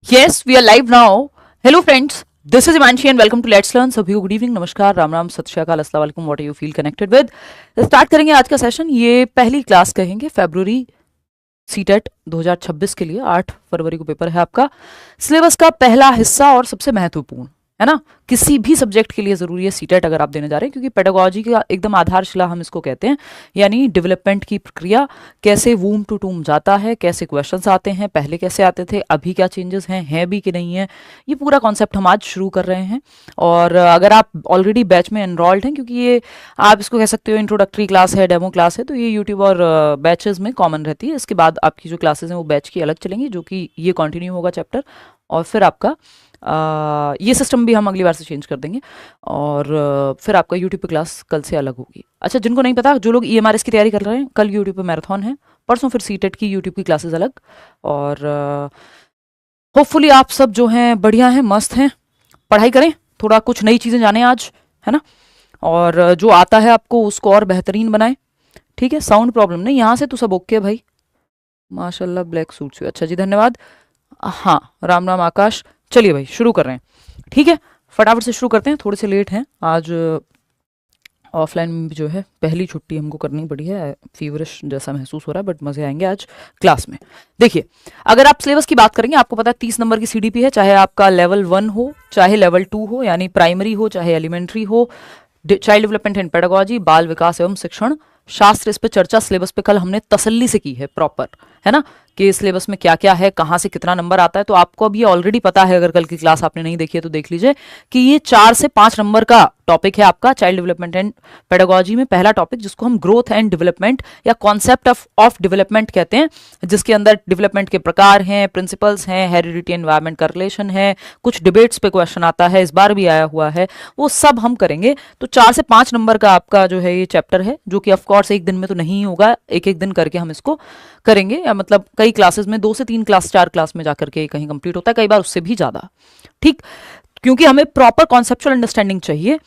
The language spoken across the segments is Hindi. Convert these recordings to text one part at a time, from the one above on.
Yes, we are live now. Hello, friends. This is Imanshi and welcome to Let's Learn. सभी को गुड इवनिंग, नमस्कार, राम राम, सत श्री अकाल, अस्सलाम वालेकुम, what you feel connected with. Start करेंगे आज का सेशन। ये पहली क्लास कहेंगे फरवरी सीटेट 2026 के लिए। 8 फरवरी को पेपर है आपका। सिलेबस का पहला हिस्सा और सबसे महत्वपूर्ण है ना, किसी भी सब्जेक्ट के लिए जरूरी है सीटेट अगर आप देने जा रहे हैं, क्योंकि पेडागोजी का एकदम आधारशिला हम इसको कहते हैं, यानी डेवलपमेंट की प्रक्रिया, कैसे वूम टू टूम जाता है, कैसे क्वेश्चंस आते हैं, पहले कैसे आते थे, अभी क्या चेंजेस हैं भी कि नहीं है, ये पूरा कॉन्सेप्ट हम आज शुरू कर रहे हैं। और अगर आप ऑलरेडी बैच में एनरोल्ड हैं, क्योंकि ये आप इसको कह सकते हो इंट्रोडक्टरी क्लास है, डेमो क्लास है, तो ये यूट्यूब और बैचेस में कॉमन रहती है। इसके बाद आपकी जो क्लासेस हैं वो बैच की अलग चलेंगी, जो कि ये कंटिन्यू होगा चैप्टर, और फिर आपका ये सिस्टम भी हम अगली बार से चेंज कर देंगे, और फिर आपका यूट्यूब पे क्लास कल से अलग होगी। अच्छा, जिनको नहीं पता, जो लोग EMRS की तैयारी कर रहे हैं, कल यूट्यूब पे मैराथन है, परसों फिर सीटेट की यूट्यूब की क्लासेस अलग। और होपफुली आप सब जो हैं बढ़िया हैं, मस्त हैं, पढ़ाई करें, थोड़ा कुछ नई चीज़ें जानें आज, है ना, और जो आता है आपको उसको और बेहतरीन बनाएं। ठीक है, साउंड प्रॉब्लम नहीं, यहाँ से तो सब ओके भाई, माशाल्लाह, ब्लैक सूट से, अच्छा जी, धन्यवाद। हाँ, राम राम आकाश। चलिए भाई, शुरू कर रहे हैं। ठीक है, फटाफट से शुरू करते हैं, थोड़े से लेट हैं आज। ऑफलाइन में भी जो है पहली छुट्टी हमको करनी पड़ी है, फीवरिश जैसा महसूस हो रहा है, बट मज़े आएंगे आज क्लास में। देखिए, अगर आप सिलेबस की बात करेंगे, आपको पता है 30 नंबर की CDP है, चाहे आपका लेवल 1 हो, चाहे लेवल 2 हो, यानी प्राइमरी हो, चाहे एलिमेंट्री हो, चाइल्ड डेवलपमेंट एंड पेडागोजी, बाल विकास एवं शिक्षण शास्त्र। इस पे चर्चा सिलेबस पे कल हमने तसल्ली से की है प्रॉपर, है ना, कि सिलेबस में क्या क्या है, कहाँ से कितना नंबर आता है। तो आपको अब ये ऑलरेडी पता है, अगर कल की क्लास आपने नहीं देखी है तो देख लीजिए, कि ये 4 से 5 नंबर का टॉपिक है आपका चाइल्ड डेवलपमेंट एंड पेडागोजी में। पहला टॉपिक जिसको हम ग्रोथ एंड डेवलपमेंट या कॉन्सेप्ट ऑफ डेवलपमेंट कहते हैं, जिसके अंदर डेवलपमेंट के प्रकार हैं, प्रिंसिपल्स हैं, हेरिडिटी एनवायरमेंट का रिलेशन है, कुछ डिबेट्स पे क्वेश्चन आता है, इस बार भी आया हुआ है, वो सब हम करेंगे। तो 4 से 5 नंबर का आपका जो है ये चैप्टर है, जो कि ऑफकोर्स एक दिन में तो नहीं होगा, एक एक दिन करके हम इसको करेंगे, या मतलब कई क्लासेस में 2 से 3 क्लास 4 क्लास में जाकर के कहीं कंप्लीट होता है, कई बार उससे भी ज्यादा। ठीक, क्योंकि हमें प्रॉपर कॉन्सेप्चुअल अंडरस्टैंडिंग चाहिए।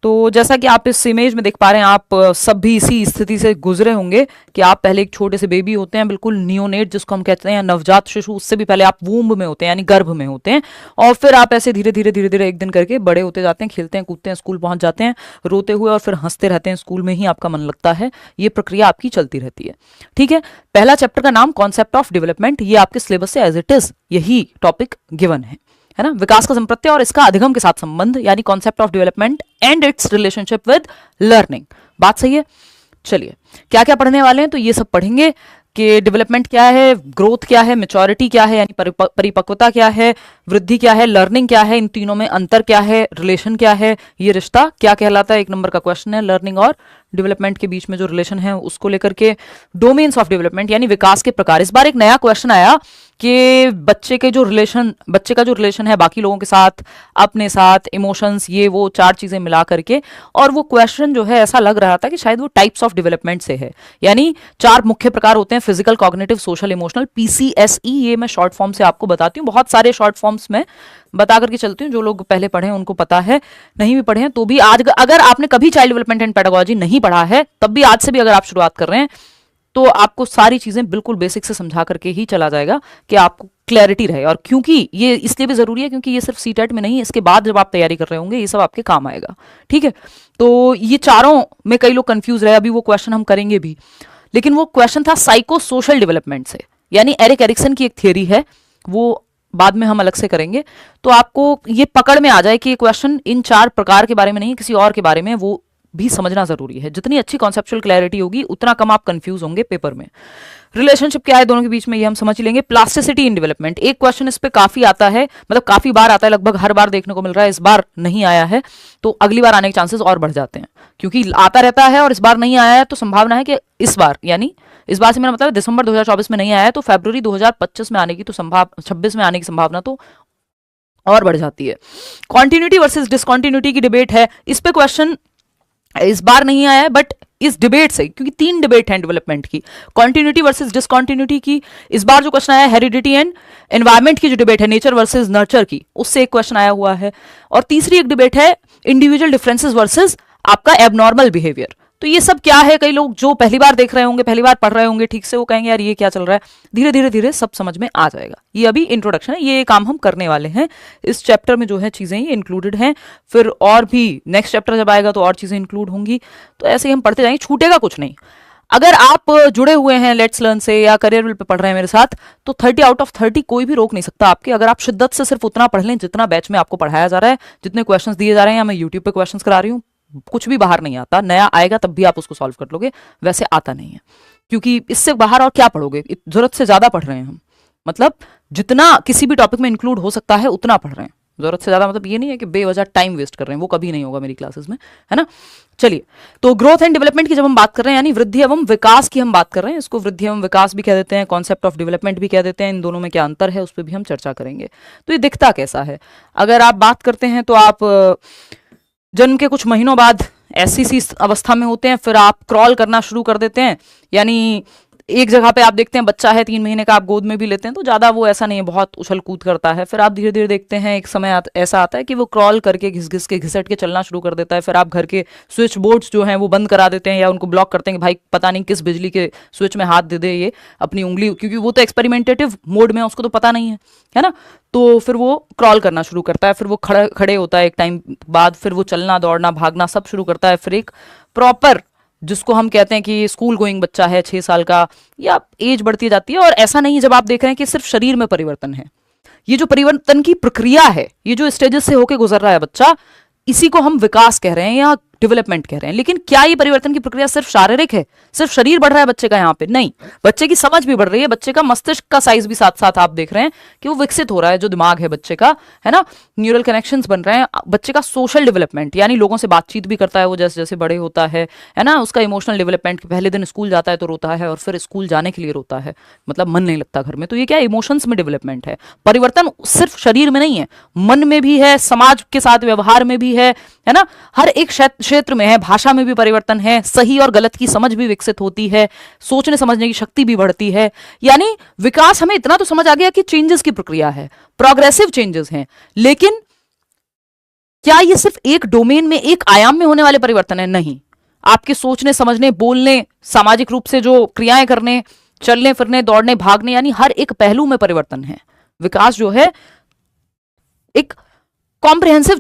तो जैसा कि आप इस इमेज में देख पा रहे हैं, आप सब भी इसी स्थिति से गुजरे होंगे कि आप पहले एक छोटे से बेबी होते हैं, बिल्कुल नियोनेट जिसको हम कहते हैं, नवजात शिशु, उससे भी पहले आप वूम्ब में होते हैं, यानी गर्भ में होते हैं, और फिर आप ऐसे धीरे धीरे धीरे धीरे एक दिन करके बड़े होते जाते हैं, खेलते हैं, कूदते हैं, स्कूल पहुंच जाते हैं रोते हुए, और फिर हंसते रहते हैं, स्कूल में ही आपका मन लगता है। ये प्रक्रिया आपकी चलती रहती है। ठीक है, पहला चैप्टर का नाम कॉन्सेप्ट ऑफ डेवलपमेंट, ये आपके सिलेबस से एज इट इज यही टॉपिक गिवन है ना। विकास का संप्रत्यय और इसका अधिगम के साथ संबंध, यानी concept of development and it's relationship with learning. बात सही है। चलिए, क्या क्या पढ़ने वाले हैं, तो ये सब पढ़ेंगे कि डेवलपमेंट क्या है, ग्रोथ क्या है, मैच्योरिटी क्या है, यानी परिपक्वता क्या है, वृद्धि क्या है, लर्निंग क्या है, इन तीनों में अंतर क्या है, रिलेशन क्या है, ये रिश्ता क्या कहलाता है। 1 नंबर का क्वेश्चन है, लर्निंग और डेवलपमेंट के बीच में जो रिलेशन है उसको लेकर के। डोमेन्स ऑफ डेवलपमेंट, यानी विकास के प्रकार। इस बार एक नया क्वेश्चन आया कि बच्चे का जो रिलेशन है बाकी लोगों के साथ, अपने साथ, इमोशंस, ये वो 4 चीजें मिला करके, और वो क्वेश्चन जो है ऐसा लग रहा था कि शायद वो टाइप्स ऑफ डेवलपमेंट से है, यानी 4 मुख्य प्रकार होते हैं, physical, cognitive, social, emotional, PCSE। ये मैं शॉर्ट फॉर्म से आपको बताती हूँ, बहुत सारे शॉर्ट फॉर्म्स में बता करके चलती हूँ, जो लोग पहले पढ़े हैं उनको पता है, नहीं भी पढ़े हैं तो भी आज अगर आपने कभी चाइल्ड डेवलपमेंट एंड पेडागोजी नहीं पढ़ा है, तब भी आज से भी अगर आप शुरुआत कर रहे हैं, तो आपको सारी चीजें बिल्कुल बेसिक से समझा करके ही चला जाएगा कि आपको क्लैरिटी रहे। और क्योंकि ये इसलिए भी जरूरी है, क्योंकि ये सिर्फ सीटेट में नहीं, इसके बाद जब आप तैयारी कर रहे होंगे ये सब आपके काम आएगा। ठीक है, तो ये चारों में कई लोग कंफ्यूज रहे, अभी वो क्वेश्चन हम करेंगे भी, लेकिन वो क्वेश्चन था साइको सोशल डेवलपमेंट से, यानी एरिक एरिक्सन की एक थियरी है, वो बाद में हम अलग से करेंगे। तो आपको ये पकड़ में आ जाए कि ये क्वेश्चन इन 4 प्रकार के बारे में नहीं, किसी और के बारे में, वो भी समझना जरूरी है। जितनी अच्छी कॉन्सेप्चुअल क्लैरिटी होगी उतना कम आप कंफ्यूज होंगे पेपर में। रिलेशनशिप क्या है दोनों के बीच में, ये हम समझ लेंगे। प्लास्टिसिटी इन डेवलपमेंट, एक क्वेश्चन इस पे काफी आता है, मतलब काफी बार आता है, लगभग हर बार देखने को मिल रहा है, इस बार नहीं आया है तो अगली बार आने के चांसेस और बढ़ जाते हैं, क्योंकि आता रहता है और इस बार नहीं आया है, तो संभावना है कि इस बार, यानी इस बार से मेरा मतलब दिसंबर 2024 में नहीं आया है, तो फरवरी 2025 में आने की तो 26 में आने की संभावना तो और बढ़ जाती है। कॉन्टिन्यूटी वर्सेस डिसकॉन्टिन्यूटी की डिबेट है, इस पे क्वेश्चन इस बार नहीं आया है, बट इस डिबेट से, क्योंकि 3 डिबेट हैं डेवलपमेंट की, कॉन्टिन्यूटी वर्सेस डिसकॉन्टिन्यूटी की। इस बार जो क्वेश्चन आया हेरिडिटी एंड एनवायरमेंट की जो डिबेट है, नेचर वर्सेस नर्चर की, उससे एक क्वेश्चन आया हुआ है। और तीसरी एक डिबेट है इंडिविजुअल डिफरेंसेस वर्सेस आपका एबनॉर्मल बिहेवियर। तो ये सब क्या है, कई लोग जो पहली बार देख रहे होंगे, पहली बार पढ़ रहे होंगे ठीक से, वो कहेंगे यार ये क्या चल रहा है। धीरे धीरे धीरे सब समझ में आ जाएगा। ये अभी इंट्रोडक्शन है, ये काम हम करने वाले हैं इस चैप्टर में, जो है चीजें ये इंक्लूडेड हैं। फिर और भी नेक्स्ट चैप्टर जब आएगा तो और चीजें इंक्लूड होंगी। तो ऐसे ही हम पढ़ते जाएंगे, छूटेगा कुछ नहीं। अगर आप जुड़े हुए हैं लेट्स लर्न से या करियर विल पे पढ़ रहे हैं मेरे साथ, तो 30 आउट ऑफ 30 कोई भी रोक नहीं सकता आपके। अगर आप शिद्दत से सिर्फ उतना पढ़ लें जितना बैच में आपको पढ़ाया जा रहा है, जितने क्वेश्चंस दिए जा रहे हैं, या मैं यूट्यूब पे क्वेश्चंस करा रही हूँ, कुछ भी बाहर नहीं आता। नया आएगा तब भी आप उसको सॉल्व कर लोगे, वैसे आता नहीं है। क्योंकि इससे बाहर और क्या पढ़ोगे, जरूरत से ज्यादा पढ़ रहे हैं हम। मतलब जितना किसी भी टॉपिक में इंक्लूड हो सकता है उतना पढ़ रहे हैं। जरूरत से ज्यादा मतलब ये नहीं है कि बेवजह टाइम वेस्ट कर रहे हैं, वो कभी नहीं होगा मेरी क्लासेस में, है ना। चलिए, तो ग्रोथ एंड डेवलपमेंट की जब हम बात कर रहे हैं, यानी वृद्धि एवं विकास की हम बात कर रहे हैं, इसको वृद्धि एवं विकास भी कह देते हैं, कॉन्सेप्ट ऑफ डेवलपमेंट भी कह देते हैं। इन दोनों में क्या अंतर है उस पर भी हम चर्चा करेंगे। तो ये दिखता कैसा है, अगर आप बात करते हैं तो आप जन्म के कुछ महीनों बाद ऐसी सी अवस्था में होते हैं, फिर आप क्रॉल करना शुरू कर देते हैं। यानी एक जगह पे आप देखते हैं बच्चा है 3 महीने का, आप गोद में भी लेते हैं तो ज्यादा वो ऐसा नहीं है, बहुत उछल कूद करता है। फिर आप धीरे धीरे देखते हैं एक समय ऐसा आता है कि वो क्रॉल करके घिस घिस के घिसट के चलना शुरू कर देता है। फिर आप घर के स्विच बोर्ड्स जो हैं वो बंद करा देते हैं या उनको ब्लॉक करते हैं कि भाई पता नहीं किस बिजली के स्विच में हाथ दे दे ये अपनी उंगली, क्योंकि वो तो एक्सपेरिमेंटेटिव मोड में है, उसको तो पता नहीं है ना। तो फिर वो क्रॉल करना शुरू करता है, फिर वो खड़े होता है एक टाइम बाद, फिर वो चलना दौड़ना भागना सब शुरू करता है। फिर एक प्रॉपर, जिसको हम कहते हैं कि स्कूल गोइंग बच्चा है 6 साल का, या एज बढ़ती जाती है। और ऐसा नहीं, जब आप देख रहे हैं कि सिर्फ शरीर में परिवर्तन है, ये जो परिवर्तन की प्रक्रिया है, ये जो स्टेजेस से होकर गुजर रहा है बच्चा, इसी को हम विकास कह रहे हैं या डेवलपमेंट कह रहे हैं। लेकिन क्या ये परिवर्तन की प्रक्रिया सिर्फ शारीरिक है, सिर्फ शरीर बढ़ रहा है बच्चे का? यहाँ पे नहीं, बच्चे की समझ भी बढ़ रही है, बच्चे का मस्तिष्क का साइज भी साथ साथ आप देख रहे हैं कि वो विकसित हो रहा है, जो दिमाग है बच्चे का, है ना, न्यूरल कनेक्शंस बन रहे हैं। बच्चे का सोशल डेवलपमेंट, यानी लोगों से बातचीत भी करता है वो जैसे जैसे बड़े होता है ना। उसका इमोशनल डेवलपमेंट, पहले दिन स्कूल जाता है तो रोता है और फिर स्कूल जाने के लिए रोता है, मतलब मन नहीं लगता घर में। तो ये क्या इमोशंस में डेवलपमेंट है। परिवर्तन सिर्फ शरीर में नहीं है, मन में भी है, समाज के साथ व्यवहार में भी है ना, हर एक क्षेत्र में है। भाषा में भी परिवर्तन है, सही और गलत की समझ भी विकसित होती है, सोचने समझने की शक्ति भी बढ़ती है। यानी विकास, हमें इतना तो समझ आ गया कि चेंजेस की प्रक्रिया है, प्रोग्रेसिव चेंजेस हैं। लेकिन क्या ये सिर्फ एक डोमेन में, एक आयाम में होने वाले परिवर्तन है? नहीं, आपके सोचने समझने, बोलने, सामाजिक रूप से जो क्रियाएं करने, चलने फिरने, दौड़ने भागने, यानी हर एक पहलू में परिवर्तन है। विकास जो है एक कॉम्प्रिहेंसिव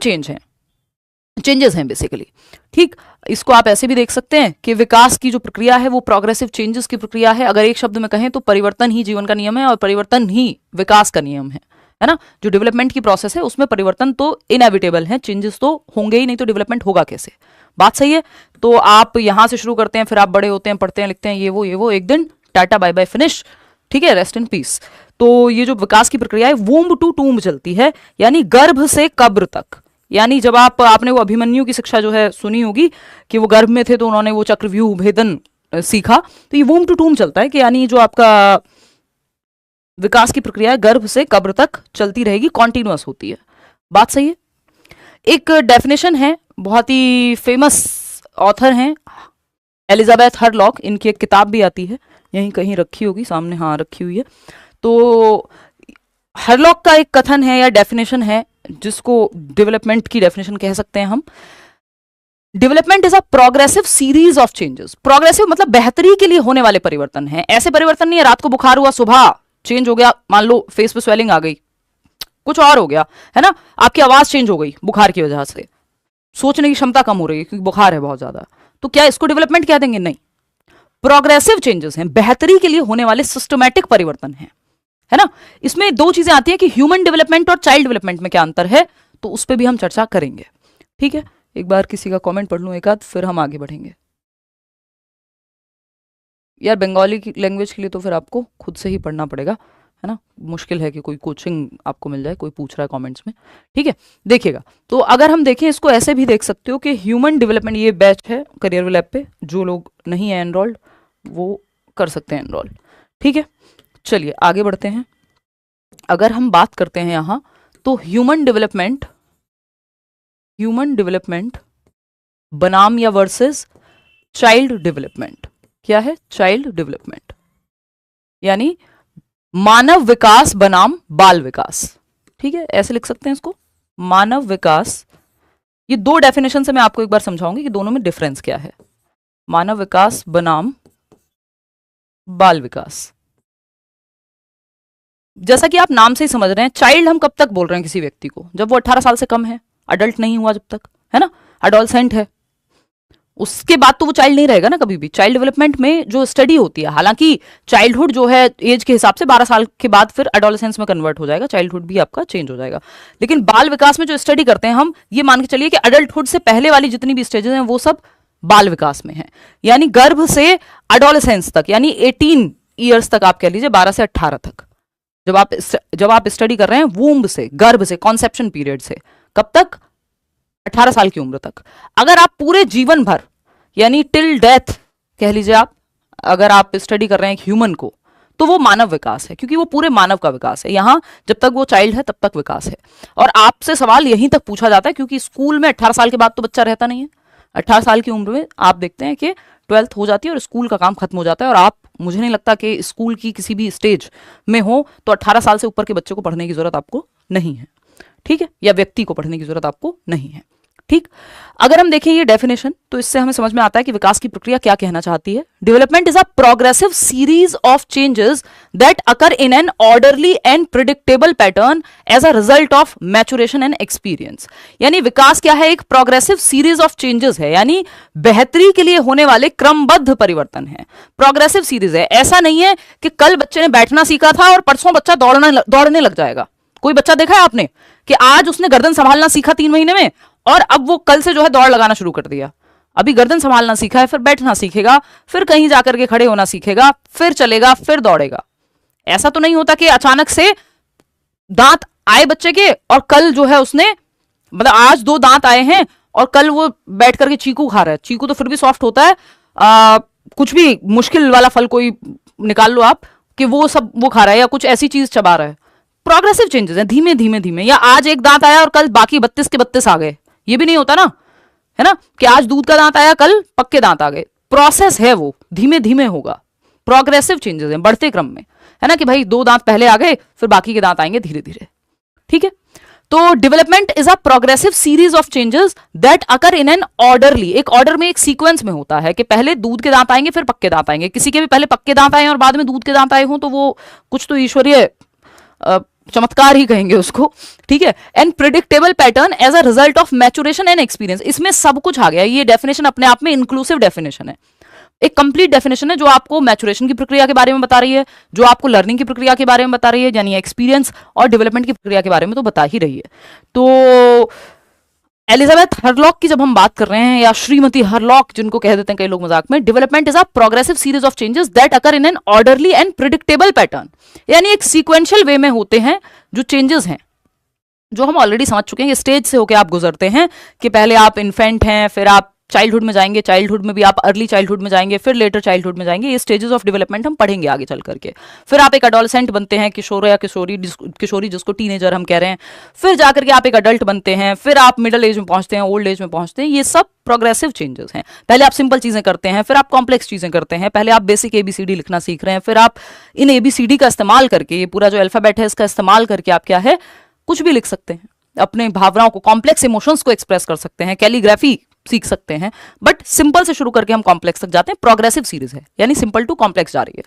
चेंजेस हैं बेसिकली। ठीक, इसको आप ऐसे भी देख सकते हैं कि विकास की जो प्रक्रिया है वो प्रोग्रेसिव चेंजेस की प्रक्रिया है। अगर एक शब्द में कहें तो परिवर्तन ही जीवन का नियम है और परिवर्तन ही विकास का नियम है ना। जो डेवलपमेंट की प्रोसेस है उसमें परिवर्तन तो इनएविटेबल है, चेंजेस तो होंगे ही, नहीं तो डेवलपमेंट होगा कैसे? बात सही है। तो आप यहां से शुरू करते हैं, फिर आप बड़े होते हैं, पढ़ते हैं, लिखते हैं, ये वो, एक दिन टाटा बाय बाय फिनिश, ठीक है, रेस्ट इन पीस। तो ये जो विकास की प्रक्रिया है वूम्ब टू टूम्ब चलती है, यानी गर्भ से कब्र तक। यानी जब आपने वो अभिमन्यु की शिक्षा जो है सुनी होगी कि वो गर्भ में थे तो उन्होंने वो चक्रव्यूह भेदन सीखा, तो ये वूम्ब टू टूम्ब चलता है कि यानी जो आपका विकास की प्रक्रिया है गर्भ से कब्र तक चलती रहेगी, कॉन्टिन्यूअस होती है। बात सही है। एक डेफिनेशन है, बहुत ही फेमस ऑथर हैं एलिजाबेथ हरलॉक, इनकी एक किताब भी आती है, यहीं कहीं रखी होगी सामने, हाँ रखी हुई है। तो हरलॉक का एक कथन है या डेफिनेशन है, जिसको डेवलपमेंट की डेफिनेशन कह सकते हैं हम। Development is a progressive series of changes. Progressive मतलब बेहतरी के लिए होने वाले परिवर्तन हैं। ऐसे परिवर्तन नहीं है रात को बुखार हुआ, सुबह चेंज हो गया, मान लो फेस पे स्वेलिंग आ गई, कुछ और हो गया, है ना, आपकी आवाज चेंज हो गई बुखार की वजह से, सोचने की क्षमता कम हो रही है क्योंकि बुखार है बहुत ज्यादा, तो क्या इसको डेवलपमेंट कह देंगे? नहीं, प्रोग्रेसिव चेंजेस हैं, बेहतरी के लिए होने वाले सिस्टमैटिक परिवर्तन हैं, है ना। इसमें 2 चीजें आती हैं कि ह्यूमन डेवलपमेंट और चाइल्ड डेवलपमेंट में क्या अंतर है, तो उस पर भी हम चर्चा करेंगे। ठीक है, एक बार किसी का कमेंट पढ़ लूं एक आध, फिर हम आगे बढ़ेंगे। यार बंगाली की लैंग्वेज के लिए तो फिर आपको खुद से ही पढ़ना पड़ेगा, है ना, मुश्किल है कि कोई कोचिंग आपको मिल जाए, कोई पूछ रहा है कमेंट्स में। ठीक है, देखिएगा, तो अगर हम देखें इसको ऐसे भी देख सकते हो कि ह्यूमन डेवलपमेंट, ये बैच है करियर विल ऐप पे, जो लोग नहीं है एनरोल्ड वो कर सकते हैं एनरोल। ठीक है, चलिए आगे बढ़ते हैं। अगर हम बात करते हैं यहां तो ह्यूमन डेवलपमेंट बनाम या वर्सेस चाइल्ड डेवलपमेंट। क्या है? चाइल्ड डेवलपमेंट, यानी मानव विकास बनाम बाल विकास। ठीक है, ऐसे लिख सकते हैं इसको, मानव विकास। ये 2 डेफिनेशन से मैं आपको एक बार समझाऊंगी कि दोनों में डिफरेंस क्या है। मानव विकास बनाम बाल विकास। जैसा कि आप नाम से ही समझ रहे हैं, चाइल्ड हम कब तक बोल रहे हैं किसी व्यक्ति को? जब वो 18 साल से कम है, अडल्ट नहीं हुआ जब तक, है ना, अडोलसेंट है, उसके बाद तो वो चाइल्ड नहीं रहेगा ना कभी भी। चाइल्ड डेवलपमेंट में जो स्टडी होती है, हालांकि चाइल्डहुड जो है एज के हिसाब से 12 साल के बाद फिर एडोलेसेंस में कन्वर्ट हो जाएगा, चाइल्डहुड भी आपका चेंज हो जाएगा। लेकिन बाल विकास में जो स्टडी करते हैं हम, ये मान के चलिए कि अडल्टहुड से पहले वाली जितनी भी स्टेजेस हैं वो सब बाल विकास में है। यानी गर्भ से एडोलेसेंस तक, यानी 18 ईयर्स तक, आप कह लीजिए 12 से 18 तक, जब आप स्टडी कर रहे हैं वूम्ब से, गर्भ से, कॉन्सेप्शन पीरियड से, कब तक? 18 साल की उम्र तक। अगर आप पूरे जीवन भर, यानी टिल डेथ कह लीजिए आप, अगर आप स्टडी कर रहे हैं एक ह्यूमन को, तो वो मानव विकास है, क्योंकि वो पूरे मानव का विकास है। यहां जब तक वो चाइल्ड है तब तक विकास है। और आपसे सवाल यहीं तक पूछा जाता है, क्योंकि स्कूल में 18 साल के बाद तो बच्चा रहता नहीं है। 18 साल की उम्र में आप देखते हैं कि 12th हो जाती है और स्कूल का काम खत्म हो जाता है, और आप, मुझे नहीं लगता कि स्कूल की किसी भी स्टेज में हो तो 18 साल से ऊपर के बच्चे को पढ़ने की जरूरत आपको नहीं है, ठीक है, या व्यक्ति को पढ़ने की जरूरत आपको नहीं है, ठीक। अगर हम देखें ये डेफिनेशन, तो इससे हमें समझ में आता है कि विकास की प्रक्रिया क्या कहना चाहती है। Development is a progressive series of changes that occur in an orderly and predictable pattern as a result of maturation and experience. यानी विकास क्या है? एक प्रोग्रेसिव सीरीज ऑफ चेंजेस है, यानी बेहतरी के लिए होने वाले क्रमबद्ध परिवर्तन है। प्रोग्रेसिव सीरीज है, ऐसा नहीं है कि कल बच्चे ने बैठना सीखा था और परसों बच्चा दौड़ने लग जाएगा। कोई बच्चा देखा है आपने कि आज उसने गर्दन संभालना सीखा 3 महीने में, और अब वो कल से जो है दौड़ लगाना शुरू कर दिया? अभी गर्दन संभालना सीखा है, फिर बैठना सीखेगा, फिर कहीं जाकर के खड़े होना सीखेगा, फिर चलेगा, फिर दौड़ेगा। ऐसा तो नहीं होता कि अचानक से दांत आए बच्चे के और कल जो है उसने, मतलब आज 2 दांत आए हैं और कल वो बैठ करके चीकू खा रहा है। चीकू तो फिर भी सॉफ्ट होता है, कुछ भी मुश्किल वाला फल कोई निकाल लो आप, कि वो सब वो खा रहा है, या कुछ ऐसी चीज चबा रहा है। प्रोग्रेसिव चेंजेस हैं, धीमे धीमे धीमे। या आज एक दांत आया और कल बाकी 32 के 32 आ गए, ये भी नहीं होता ना, है ना, कि आज दूध का दांत आया कल पक्के दांत आ गए। प्रोसेस है, वो धीमे धीमे होगा। प्रोग्रेसिव चेंजेस हैं, बढ़ते क्रम में, है ना, कि भाई 2 दांत पहले आ गए, फिर बाकी के दांत आएंगे धीरे धीरे, ठीक है। तो development is a progressive series of changes that occur in an orderly, एक ऑर्डर में, एक सीक्वेंस में होता है, कि पहले दूध के दांत आएंगे फिर पक्के दांत आएंगे। किसी के भी पहले पक्के दांत आए और बाद में दूध के दांत आए हों तो वो कुछ तो ईश्वरीय चमत्कार ही कहेंगे उसको, ठीक है। And predictable pattern as a result of maturation and experience. इसमें सब कुछ आ गया। ये डेफिनेशन अपने आप में इंक्लूसिव डेफिनेशन है, एक कंप्लीट डेफिनेशन है, जो आपको मैचुरेशन की प्रक्रिया के बारे में बता रही है, जो आपको लर्निंग की प्रक्रिया के बारे में बता रही है, यानी एक्सपीरियंस और डेवलपमेंट की प्रक्रिया के बारे में तो बता ही रही है। तो एलिजाबेथ हरलॉक की जब हम बात कर रहे हैं, या श्रीमती हरलॉक जिनको कह देते हैं कई लोग मजाक में, development is a progressive series of changes that occur in an orderly and predictable pattern. यानी एक सीक्वेंशियल वे में होते हैं जो चेंजेस हैं, जो हम ऑलरेडी समझ चुके हैं। स्टेज से होकर आप गुजरते हैं, कि पहले आप इन्फेंट हैं, फिर आप चाइल्डहुड में जाएंगे, चाइल्डहुड में भी आप अर्ली चाइल्डहुड में जाएंगे, फिर लेटर चाइल्डहुड में जाएंगे। ये स्टेजेस ऑफ डेवलपमेंट हम पढ़ेंगे आगे चल करके। फिर आप एक एडोलसेंट बनते हैं, किशोर या किशोरी जिसको टीनेजर हम कह रहे हैं। फिर जाकर के आप एक अडल्ट बनते हैं, फिर आप मिडिल एज में पहुंचते हैं, ओल्ड एज में पहुंचते हैं। ये सब प्रोग्रेसिव चेंजेस हैं। पहले आप सिंपल चीजें करते हैं, फिर आप कॉम्प्लेक्स चीजें करते हैं। पहले आप बेसिक एबीसीडी लिखना सीख रहे हैं, फिर आप इन एबीसीडी का इस्तेमाल करके, ये पूरा जो अल्फाबेट है इसका इस्तेमाल करके आप क्या है, कुछ भी लिख सकते हैं, अपने भावनाओं को, कॉम्प्लेक्स इमोशंस को एक्सप्रेस कर सकते हैं, कैलीग्राफी सीख सकते हैं। बट सिंपल से शुरू करके हम कॉम्प्लेक्स तक जाते हैं। प्रोग्रेसिव सीरीज है, यानी सिंपल टू कॉम्प्लेक्स जा रही है।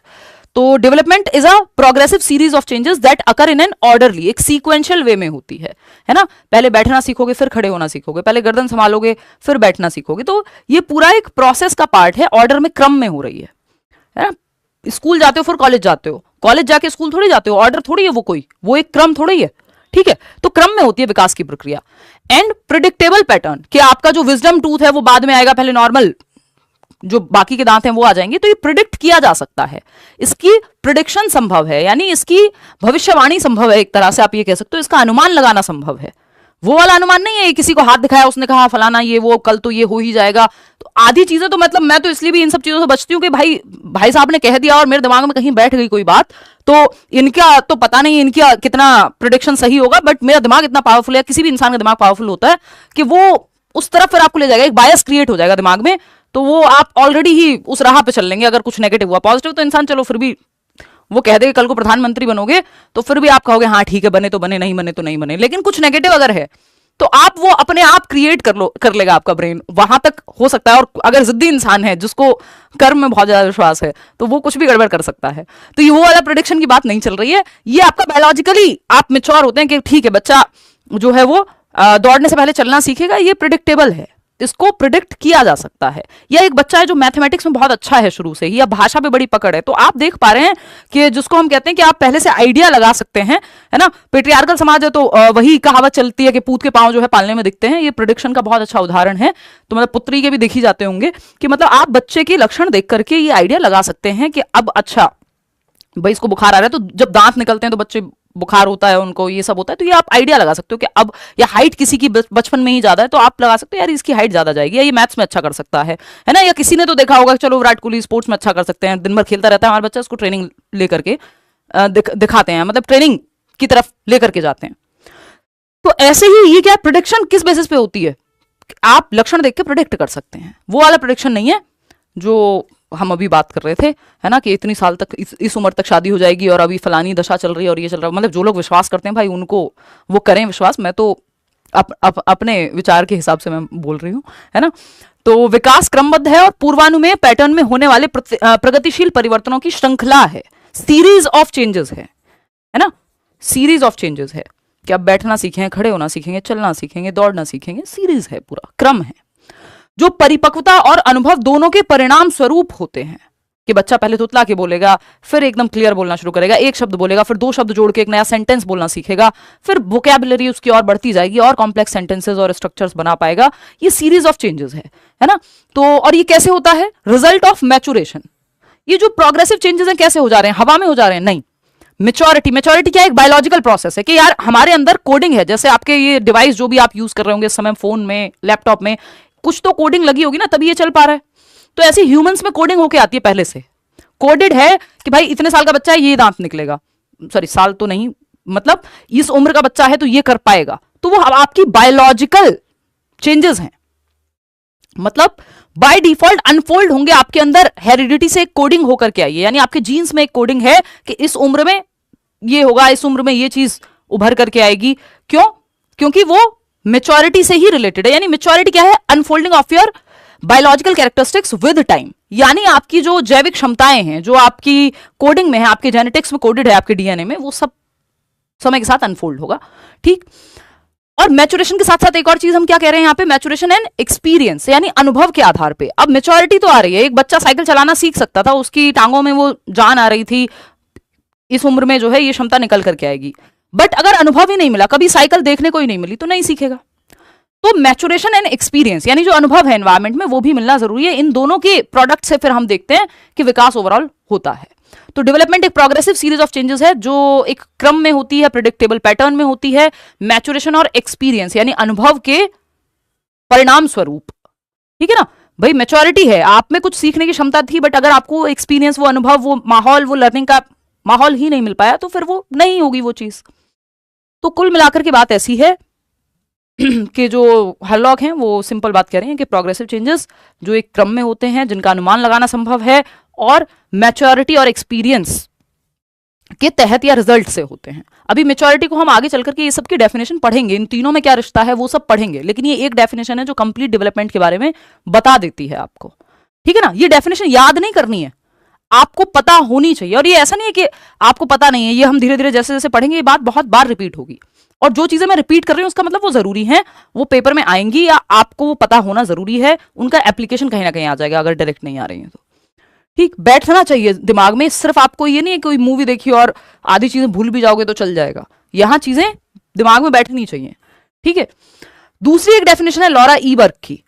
तो development is a progressive series of changes that occur in an orderly, एक सीक्वेंशियल वे में होती है ना। पहले बैठना सीखोगे, फिर खड़े होना सीखोगे, पहले गर्दन संभालोगे, फिर बैठना सीखोगे। तो ये पूरा एक प्रोसेस का पार्ट है, ऑर्डर में, क्रम में हो रही है ना। स्कूल जाते हो फिर कॉलेज जाते हो, कॉलेज जाके स्कूल थोड़ी जाते हो, ऑर्डर थोड़ी है वो एक क्रम थोड़ी है, ठीक है। तो क्रम में होती है विकास की प्रक्रिया। एंड प्रिडिक्टेबल पैटर्न, कि आपका जो विजडम टूथ है वो बाद में आएगा, पहले नॉर्मल जो बाकी के दांत हैं वो आ जाएंगे। तो ये प्रिडिक्ट किया जा सकता है, इसकी प्रिडिक्शन संभव है, यानी इसकी भविष्यवाणी संभव है। एक तरह से आप ये कह सकते हो, इसका अनुमान लगाना संभव है। वो वाला अनुमान नहीं है किसी को हाथ दिखाया, उसने कहा फलाना ये वो, कल तो ये हो ही जाएगा। तो आधी चीजें तो, मतलब मैं तो इसलिए भी इन सब चीजों से बचती हूँ कि भाई साहब ने कह दिया और मेरे दिमाग में कहीं बैठ गई कोई बात, तो इनका तो पता नहीं इनका कितना प्रिडिक्शन सही होगा, बट मेरा दिमाग इतना पावरफुल है, किसी भी इंसान का दिमाग पावरफुल होता है कि वो उस तरफ फिर आपको ले जाएगा, एक बायस क्रिएट हो जाएगा दिमाग में। तो वो आप ऑलरेडी ही उस राह पे चल लेंगे। अगर कुछ नेगेटिव हुआ, पॉजिटिव तो इंसान चलो फिर भी वो कह दे कल को प्रधानमंत्री बनोगे, तो फिर भी आप कहोगे हाँ ठीक है, बने तो बने, नहीं बने तो नहीं बने। लेकिन कुछ नेगेटिव अगर है तो आप वो अपने आप क्रिएट कर लेगा आपका ब्रेन, वहां तक हो सकता है। और अगर जिद्दी इंसान है जिसको कर्म में बहुत ज्यादा विश्वास है तो वो कुछ भी गड़बड़ कर सकता है। तो ये वो वाला प्रेडिक्शन की बात नहीं चल रही है, ये आपका बायोलॉजिकली आप मेच्योर होते हैं कि ठीक है बच्चा जो है वो दौड़ने से पहले चलना सीखेगा, ये प्रिडिक्टेबल है, इसको प्रिडिक्ट किया जा सकता है। या एक बच्चा है जो मैथमेटिक्स में बहुत अच्छा है शुरू से ही, या भाषा पे बड़ी पकड़ है, तो आप देख पा रहे हैं कि जिसको हम कहते हैं कि आप पहले से आइडिया लगा सकते हैं, है ना। पेट्रियार्कल समाज है तो वही कहावत चलती है कि पूत के पांव जो है पालने में दिखते हैं, ये प्रिडिक्शन का बहुत अच्छा उदाहरण है। तो मतलब पुत्री के भी देखी जाते होंगे कि मतलब आप बच्चे के लक्षण देख करके ये आइडिया लगा सकते हैं कि अब अच्छा भाई इसको बुखार आ रहा है, तो जब दांत निकलते हैं तो बच्चे बुखार होता है उनको, ये सब होता है, तो ये आप आइडिया लगा सकते हो कि अब, या हाइट किसी की बचपन में ही ज्यादा है तो आप लगा सकते हो यार इसकी हाइट ज्यादा जाएगी, या ये मैथ्स में अच्छा कर सकता है ना। या किसी ने तो देखा होगा चलो विराट कोहली स्पोर्ट्स में अच्छा कर सकते हैं, दिन भर खेलता रहता है हमारा बच्चा, उसको ट्रेनिंग लेकर के दिखाते हैं, मतलब ट्रेनिंग की तरफ लेकर के जाते हैं। तो ऐसे ही ये क्या प्रोडिक्शन किस बेसिस पे होती है, आप लक्षण देख के प्रोडिक्ट कर सकते हैं। वो वाला प्रोडिक्शन नहीं है जो हम अभी बात कर रहे थे, है ना, कि इतनी साल तक इस उम्र तक शादी हो जाएगी और अभी फलानी दशा चल रही है और ये चल रहा है। मतलब जो लोग विश्वास करते हैं भाई उनको वो करें विश्वास, मैं तो अपने विचार के हिसाब से मैं बोल रही हूँ, है ना। तो विकास क्रमबद्ध है और पूर्वानुमेय पैटर्न में होने वाले प्रगतिशील परिवर्तनों की श्रृंखला है, सीरीज ऑफ चेंजेस है ना, सीरीज ऑफ चेंजेस है कि आप बैठना सीखेंगे, खड़े होना सीखेंगे, चलना सीखेंगे, दौड़ना सीखेंगे, सीरीज है, पूरा क्रम है, जो परिपक्वता और अनुभव दोनों के परिणाम स्वरूप होते हैं। कि बच्चा पहले तुतला के बोलेगा, फिर एकदम क्लियर बोलना शुरू करेगा, एक शब्द बोलेगा, फिर दो शब्द जोड़ के एक नया सेंटेंस बोलना सीखेगा, फिर वोकैबुलरी उसकी और बढ़ती जाएगी और कॉम्प्लेक्स सेंटेंसेस और स्ट्रक्चर्स बना पाएगा। ये सीरीज ऑफ चेंजेस है ना। तो और ये कैसे होता है, रिजल्ट ऑफ मैचुरेशन। ये जो प्रोग्रेसिव चेंजेस हैं कैसे हो जा रहे हैं, हवा में हो जा रहे हैं, नहीं, मेच्योरिटी क्या है, एक बायोलॉजिकल प्रोसेस है कि यार हमारे अंदर कोडिंग है। जैसे आपके ये डिवाइस जो भी आप यूज कर रहे होंगे इस समय, फोन में, लैपटॉप में, कुछ तो कोडिंग लगी होगी ना, तभी ये चल पा रहा है। तो ऐसे ह्यूमंस में कोडिंग होके आती है, पहले से कोडेड है कि भाई इतने साल का बच्चा है ये दांत निकलेगा, सॉरी साल तो नहीं, मतलब इस उम्र का बच्चा है तो ये कर पाएगा। तो वो आपकी बायोलॉजिकल चेंजेस हैं, मतलब बाय डिफॉल्ट अनफोल्ड होंगे आपके अंदर, हेरिडिटी से एक कोडिंग होकर के आई है, यानी आपके जीन्स में एक कोडिंग है कि इस उम्र में ये होगा, इस उम्र में ये चीज उभर करके आएगी। क्यों? क्योंकि वो मेच्योरिटी से ही रिलेटेड है। यानी मेच्योरिटी क्या है, unfolding of your biological characteristics with time, यानी आपकी जो जैविक क्षमताएं हैं, जो आपकी कोडिंग में है, आपके जेनेटिक्स में कोडेड है, आपके डीएनए में, वो सब समय के साथ अनफोल्ड होगा। ठीक। और मैचुरेशन के साथ साथ एक और चीज हम क्या कह रहे हैं यहाँ पे, मैचुरेशन एंड एक्सपीरियंस, यानी अनुभव के आधार पे अब मेच्योरिटी तो आ रही है। एक बच्चा साइकिल चलाना सीख सकता था, उसकी टांगों में वो जान आ रही थी, इस उम्र में जो है ये क्षमता निकल करके आएगी। बट अगर अनुभव ही नहीं मिला, कभी साइकिल देखने को ही नहीं मिली, तो नहीं सीखेगा। तो मैचुरेशन एंड एक्सपीरियंस यानी जो अनुभव है एनवायरमेंट में, वो भी मिलना जरूरी है। इन दोनों के प्रोडक्ट से फिर हम देखते हैं कि विकास ओवरऑल होता है। तो डेवलपमेंट एक प्रोग्रेसिव सीरीज ऑफ चेंजेस है जो एक क्रम में होती है, प्रेडिक्टेबल पैटर्न में होती है। मैचुरेशन और एक्सपीरियंस यानी अनुभव के परिणाम स्वरूप, ठीक है ना। भाई मैच्योरिटी है, आप में कुछ सीखने की क्षमता थी, बट अगर आपको एक्सपीरियंस, वो अनुभव, वो माहौल, वो लर्निंग का माहौल ही नहीं मिल पाया, तो फिर वो नहीं होगी वो चीज। तो कुल मिलाकर के बात ऐसी है कि जो हरलॉक हैं वो सिंपल बात कह रहे हैं कि प्रोग्रेसिव चेंजेस जो एक क्रम में होते हैं, जिनका अनुमान लगाना संभव है, और मैच्योरिटी और एक्सपीरियंस के तहत या रिजल्ट से होते हैं। अभी मैच्योरिटी को हम आगे चल करके ये सब की डेफिनेशन पढ़ेंगे, इन तीनों में क्या रिश्ता है वो सब पढ़ेंगे, लेकिन ये एक डेफिनेशन है जो कंप्लीट डेवलपमेंट के बारे में बता देती है आपको, ठीक है ना। ये डेफिनेशन याद नहीं करनी है, आपको पता होनी चाहिए। और ये ऐसा नहीं है कि आपको पता नहीं है, ये हम धीरे धीरे जैसे जैसे पढ़ेंगे ये बात बहुत बार रिपीट होगी। और जो चीजें मैं रिपीट कर रही हूं उसका मतलब वो जरूरी है, वो पेपर में आएंगी या आपको वो पता होना जरूरी है, उनका एप्लीकेशन कहीं ना कहीं आ जाएगा अगर डायरेक्ट नहीं आ रही है तो। ठीक, बैठना चाहिए दिमाग में, सिर्फ आपको ये नहीं है कोई मूवी देखी और आधी चीजें भूल भी जाओगे तो चल जाएगा, यहां चीजें दिमाग में बैठनी चाहिए, ठीक है। दूसरी एक डेफिनेशन है लॉरा ईबर्ग की,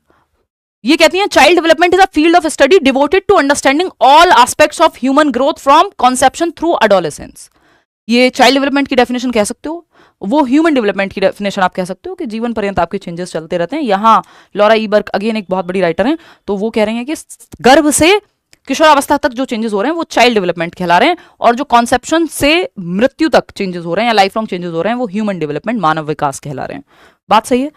ये कहती हैं child development is a field of study devoted to understanding all aspects of human growth from conception through adolescence. ये चाइल्ड डेवलपमेंट की डेफिनेशन कह सकते हो, वो ह्यूमन डेवलपमेंट की डेफिनेशन आप कह सकते हो कि जीवन पर्यंत आपके चेंजेस चलते रहते हैं। यहाँ लॉरा ईबर्ग अगेन एक बहुत बड़ी राइटर हैं, तो वो कह रहे हैं कि गर्भ से किशोरावस्था तक जो चेंजेस हो रहे हैं वो चाइल्ड डेवलपमेंट कहला रहे हैं, और जो कॉन्सेप्शन से मृत्यु तक चेंजेस हो रहे हैं या लाइफ लॉन्ग चेंजेस हो रहे हैं वो ह्यूमन डेवलपमेंट, मानव विकास कहला रहे हैं। बात सही है।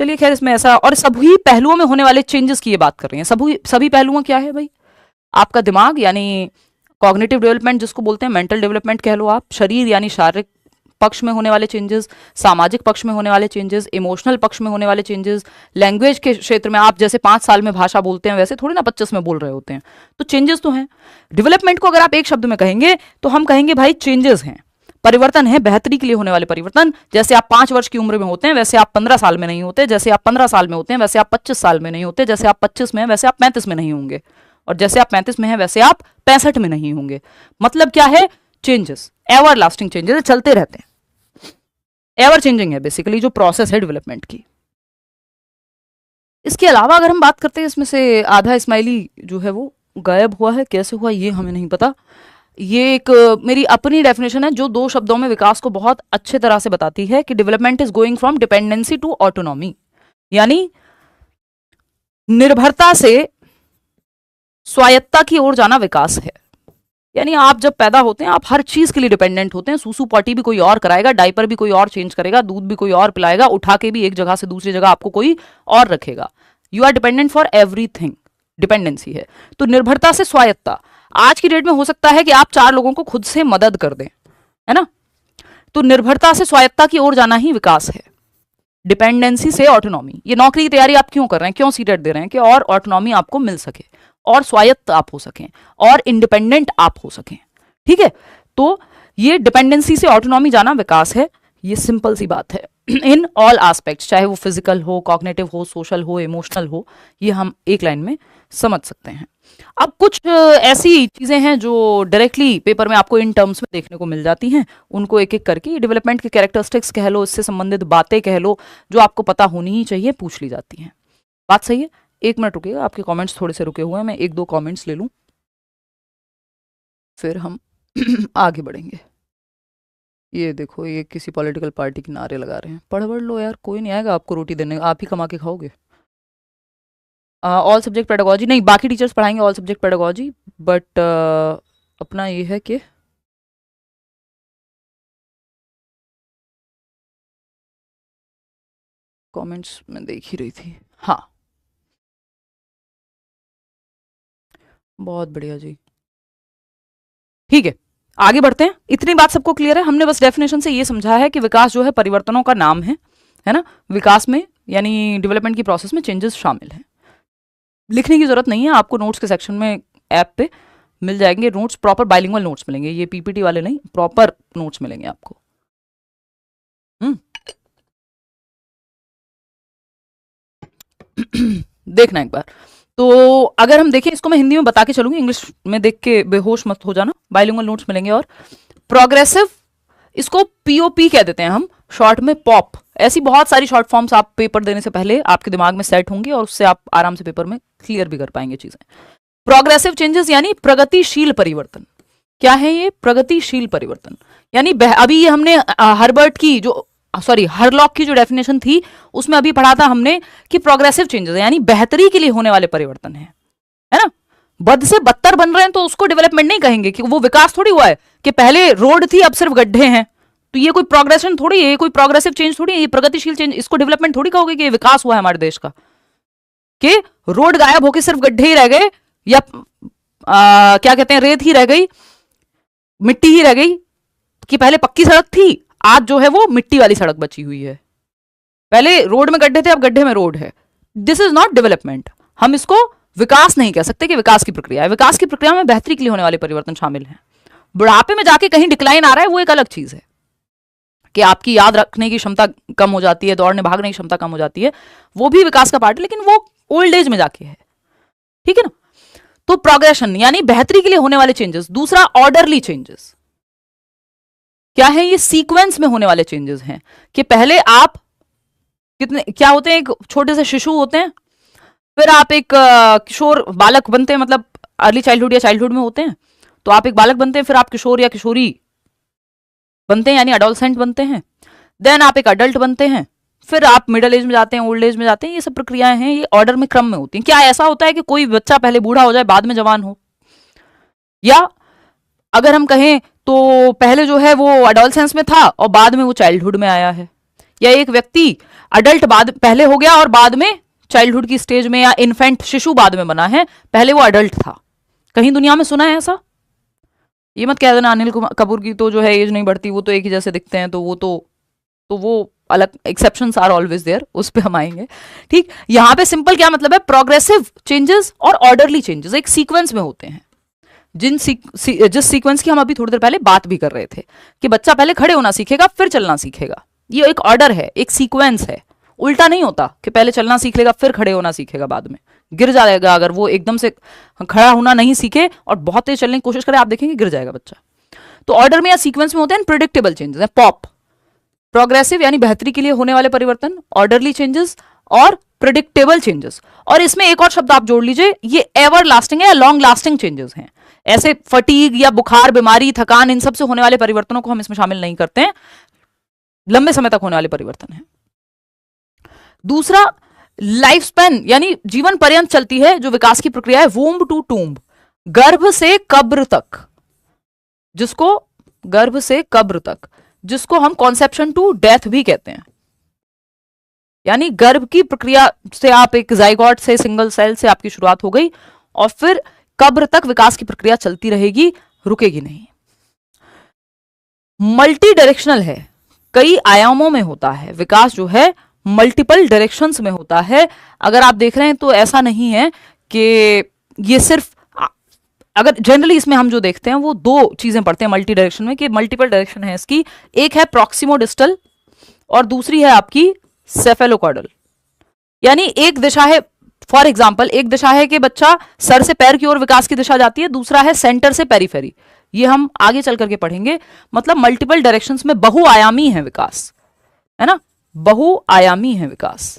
चलिए खैर, इसमें ऐसा, और सभी पहलुओं में होने वाले चेंजेस की ये बात कर रही हैं। सभी पहलुओं क्या है भाई, आपका दिमाग यानी कॉग्निटिव डेवलपमेंट जिसको बोलते हैं, मेंटल डेवलपमेंट कह लो आप, शरीर यानी शारीरिक पक्ष में होने वाले चेंजेस, सामाजिक पक्ष में होने वाले चेंजेस, इमोशनल पक्ष में होने वाले चेंजेस, लैंग्वेज के क्षेत्र में आप जैसे 5 साल में भाषा बोलते हैं वैसे थोड़ी ना 25 में बोल रहे होते हैं, तो चेंजेस तो हैं। डेवलपमेंट को अगर आप एक शब्द में कहेंगे तो हम कहेंगे भाई चेंजेस हैं, परिवर्तन है, बेहतरी के लिए होने वाले परिवर्तन। जैसे आप 5 वर्ष की उम्र में होते हैं वैसे आप 15 साल में नहीं होते, जैसे आप 15 साल में होते हैं वैसे आप 25 साल में नहीं होते, जैसे आप 25 में हैं वैसे आप 35 में नहीं होंगे, और जैसे आप 35 में हैं वैसे आप 65 में नहीं होंगे। मतलब क्या है? चेंजेस, एवर लास्टिंग चेंजेस चलते रहते हैं, एवर चेंजिंग है बेसिकली जो प्रोसेस है डेवलपमेंट की। इसके अलावा अगर हम बात करते हैं, इसमें से आधा इस्माइली जो है वो गायब हुआ है, कैसे हुआ ये हमें नहीं पता। ये एक मेरी अपनी डेफिनेशन है जो 2 शब्दों में विकास को बहुत अच्छे तरह से बताती है कि development is going from dependency to autonomy, यानी निर्भरता से स्वायत्ता की ओर जाना विकास है। यानी आप जब पैदा होते हैं आप हर चीज के लिए डिपेंडेंट होते हैं, सूसू पॉटी भी कोई और कराएगा, डायपर भी कोई और चेंज करेगा, दूध भी कोई और पिलाएगा, उठा के भी एक जगह से दूसरी जगह आपको कोई और रखेगा। You are dependent for everything, dependency है। तो निर्भरता से स्वायत्ता, आज की डेट में हो सकता है कि आप 4 लोगों को खुद से मदद कर दें, है ना। तो निर्भरता से स्वायत्ता की ओर जाना ही विकास है, डिपेंडेंसी से ऑटोनॉमी। ये नौकरी की तैयारी आप क्यों कर रहे हैं, क्यों सीटेट दे रहे हैं? कि और ऑटोनॉमी आपको मिल सके, और स्वायत्त आप हो सकें, और इंडिपेंडेंट आप हो सकें, ठीक है। तो ये डिपेंडेंसी से ऑटोनॉमी जाना विकास है, ये सिंपल सी बात है इन ऑल एस्पेक्ट्स, चाहे वो फिजिकल हो, कॉग्निटिव हो, सोशल हो, इमोशनल हो, ये हम एक लाइन में समझ सकते हैं। अब कुछ ऐसी चीजें हैं जो डायरेक्टली पेपर में आपको इन टर्म्स में देखने को मिल जाती हैं, उनको एक एक करके डेवलपमेंट के कैरेक्टरिस्टिक्स कह लो, इससे संबंधित बातें कह लो, जो आपको पता होनी ही चाहिए, पूछ ली जाती हैं। बात सही है? 1 मिनट रुकिएगा, आपके कमेंट्स थोड़े से रुके हुए हैं, मैं 1-2 कमेंट्स ले लूं, फिर हम आगे बढ़ेंगे। ये देखो, ये किसी पॉलिटिकल पार्टी के नारे लगा रहे हैं। पढ़ लो यार, कोई नहीं आएगा आपको रोटी देने, आप ही कमा के खाओगे। ऑल सब्जेक्ट पेडागोजी नहीं, बाकी टीचर्स पढ़ाएंगे ऑल सब्जेक्ट पेडागोजी, बट अपना ये है कि कमेंट्स में देख ही रही थी। हाँ, बहुत बढ़िया जी, ठीक है, आगे बढ़ते हैं। इतनी बात सबको क्लियर है? हमने बस डेफिनेशन से ये समझा है कि विकास जो है परिवर्तनों का नाम है ना। विकास में यानी डेवलपमेंट की प्रोसेस में चेंजेस शामिल हैं। लिखने की जरूरत नहीं है, आपको नोट्स के सेक्शन में ऐप पे मिल जाएंगे नोट्स, प्रॉपर बाइलिंगुअल नोट्स मिलेंगे, ये पीपीटी वाले नहीं, प्रॉपर नोट्स मिलेंगे आपको। देखना एक बार। तो अगर हम देखें, इसको मैं हिंदी में बता के चलूंगी, इंग्लिश में देख के बेहोश मत हो जाना। बाइलिंगुअल नोट्स मिलेंगे। और प्रोग्रेसिव, इसको पीओपी कह देते हैं हम शॉर्ट में, पॉप। ऐसी बहुत सारी शॉर्ट फॉर्म्स आप पेपर देने से पहले आपके दिमाग में सेट होंगी, और उससे आप आराम से पेपर में क्लियर भी कर पाएंगे चीजें। प्रोग्रेसिव चेंजेस यानी प्रगतिशील परिवर्तन। क्या है ये? प्रगतिशील परिवर्तन। यानी अभी ये हमने हर्बर्ट की जो हरलॉक की जो डेफिनेशन थी उसमें अभी पढ़ा था हमने कि प्रोग्रेसिव चेंजेस यानी बेहतरी के लिए होने वाले परिवर्तन है ना। बद से बदतर बन रहे हैं तो उसको डेवलपमेंट नहीं कहेंगे, कि वो विकास थोड़ी हुआ है कि पहले रोड थी अब सिर्फ गड्ढे हैं। तो ये कोई प्रोग्रेशन थोड़ी है, ये कोई प्रोग्रेसिव चेंज थोड़ी है, ये प्रगतिशील चेंज। इसको डेवलपमेंट थोड़ी कहोगे कि ये विकास हुआ है हमारे देश का, कि रोड गायब होकर सिर्फ गड्ढे ही रह गए, या क्या कहते हैं, रेत ही रह गई, मिट्टी ही रह गई। कि पहले पक्की सड़क थी, आज जो है वो मिट्टी वाली सड़क बची हुई है। पहले रोड में गड्ढे थे, अब गड्ढे में रोड है। This is not development. हम इसको विकास नहीं कह सकते कि विकास की प्रक्रिया है। विकास की प्रक्रिया में बेहतरी के लिए होने वाले परिवर्तन शामिल हैं। बुढ़ापे में जाके कहीं डिक्लाइन आ रहा है वो एक अलग चीज है, कि आपकी याद रखने की क्षमता कम हो जाती है, दौड़ने भागने की क्षमता कम हो जाती है, वो भी विकास का पार्ट है, लेकिन वो ओल्ड एज में जाके है, ठीक है ना। तो प्रोग्रेशन यानी बेहतरी के लिए होने वाले चेंजेस। दूसरा ऑर्डरली चेंजेस। क्या है ये? सीक्वेंस में होने वाले चेंजेस हैं, कि पहले आप कितने क्या होते हैं, एक छोटे से शिशु होते हैं, फिर आप एक किशोर बालक बनते हैं, मतलब अर्ली चाइल्डहुड या चाइल्डहुड में होते हैं, तो आप एक बालक बनते हैं, फिर आप किशोर या किशोरी बनते हैं यानी अडोलसेंट बनते हैं, देन आप एक अडल्ट बनते हैं, फिर आप मिडिल एज में जाते हैं, ओल्ड एज में जाते हैं। ये सब प्रक्रियाएं हैं, ये ऑर्डर में, क्रम में होती हैं। क्या ऐसा होता है कि कोई बच्चा पहले बूढ़ा हो जाए बाद में जवान हो? या अगर हम कहें तो पहले जो है वो अडोलसेंस में था और बाद में वो चाइल्डहुड में आया है? या एक व्यक्ति अडल्ट बाद पहले हो गया और बाद में चाइल्डहुड की स्टेज में, या इन्फेंट शिशु बाद में बना है, पहले वो अडल्ट था? कहीं दुनिया में सुना है ऐसा? ये मत कह देना अनिल कपूर की तो जो है एज नहीं बढ़ती, वो तो एक ही जैसे दिखते हैं, तो वो अलग, एक्सेप्शंस आर ऑलवेज देयर, उस पे हम आएंगे। ठीक, यहां पे सिंपल क्या मतलब है, प्रोग्रेसिव चेंजेस और ऑर्डरली चेंजेस एक सीक्वेंस में होते हैं। जिस सीक्वेंस की हम अभी थोड़ी देर पहले बात भी कर रहे थे कि बच्चा पहले खड़े होना सीखेगा फिर चलना सीखेगा, ये एक ऑर्डर है, एक सीक्वेंस है। उल्टा नहीं होता कि पहले चलना सीख लेगा फिर खड़े होना सीखेगा, बाद में गिर जाएगा। अगर वो एकदम से खड़ा होना नहीं सीखे और बहुत तेज चलने की कोशिश करे, आप देखेंगे गिर जाएगा बच्चा। तो ऑर्डर में या सीक्वेंस में होते हैं प्रिडिक्टेबल चेंजेस, पॉप। प्रोग्रेसिव यानी बेहतरी के लिए होने वाले परिवर्तन, ऑर्डरली चेंजेस और प्रिडिक्टेबल चेंजेस। और इसमें एक और शब्द आप जोड़ लीजिए, ये एवर लास्टिंग है या लॉन्ग लास्टिंग चेंजेस हैं। ऐसे फटीग या बुखार, बीमारी, थकान, इन सब से होने वाले परिवर्तनों को हम इसमें शामिल नहीं करते हैं, लंबे समय तक होने वाले परिवर्तन है। दूसरा, लाइफ स्पैन यानी जीवन पर्यंत चलती है जो विकास की प्रक्रिया है, वूम्ब टू टूम्ब, गर्भ से कब्र तक, जिसको गर्भ से कब्र तक, जिसको हम कॉन्सेप्शन टू डेथ भी कहते हैं। यानी गर्भ की प्रक्रिया से आप एक जाइगोट से, सिंगल सेल से आपकी शुरुआत हो गई और फिर कब्र तक विकास की प्रक्रिया चलती रहेगी, रुकेगी नहीं। मल्टी डायरेक्शनल है, कई आयामों में होता है विकास, जो है मल्टीपल डायरेक्शंस में होता है। अगर आप देख रहे हैं तो ऐसा नहीं है कि ये सिर्फ, अगर जनरली इसमें हम जो देखते हैं वो दो चीजें पढ़ते हैं मल्टी डायरेक्शन में, कि मल्टीपल डायरेक्शन है इसकी। एक है प्रॉक्सिमोडिस्टल और दूसरी है आपकी सेफेलोकॉर्डल। यानी एक दिशा है, फॉर एग्जाम्पल एक दिशा है कि बच्चा सर से पैर की ओर विकास की दिशा जाती है, दूसरा है सेंटर से पेरिफेरी। ये हम आगे चल करके पढ़ेंगे। मतलब मल्टीपल डायरेक्शंस में बहुआयामी है विकास, है ना, बहुआयामी है विकास।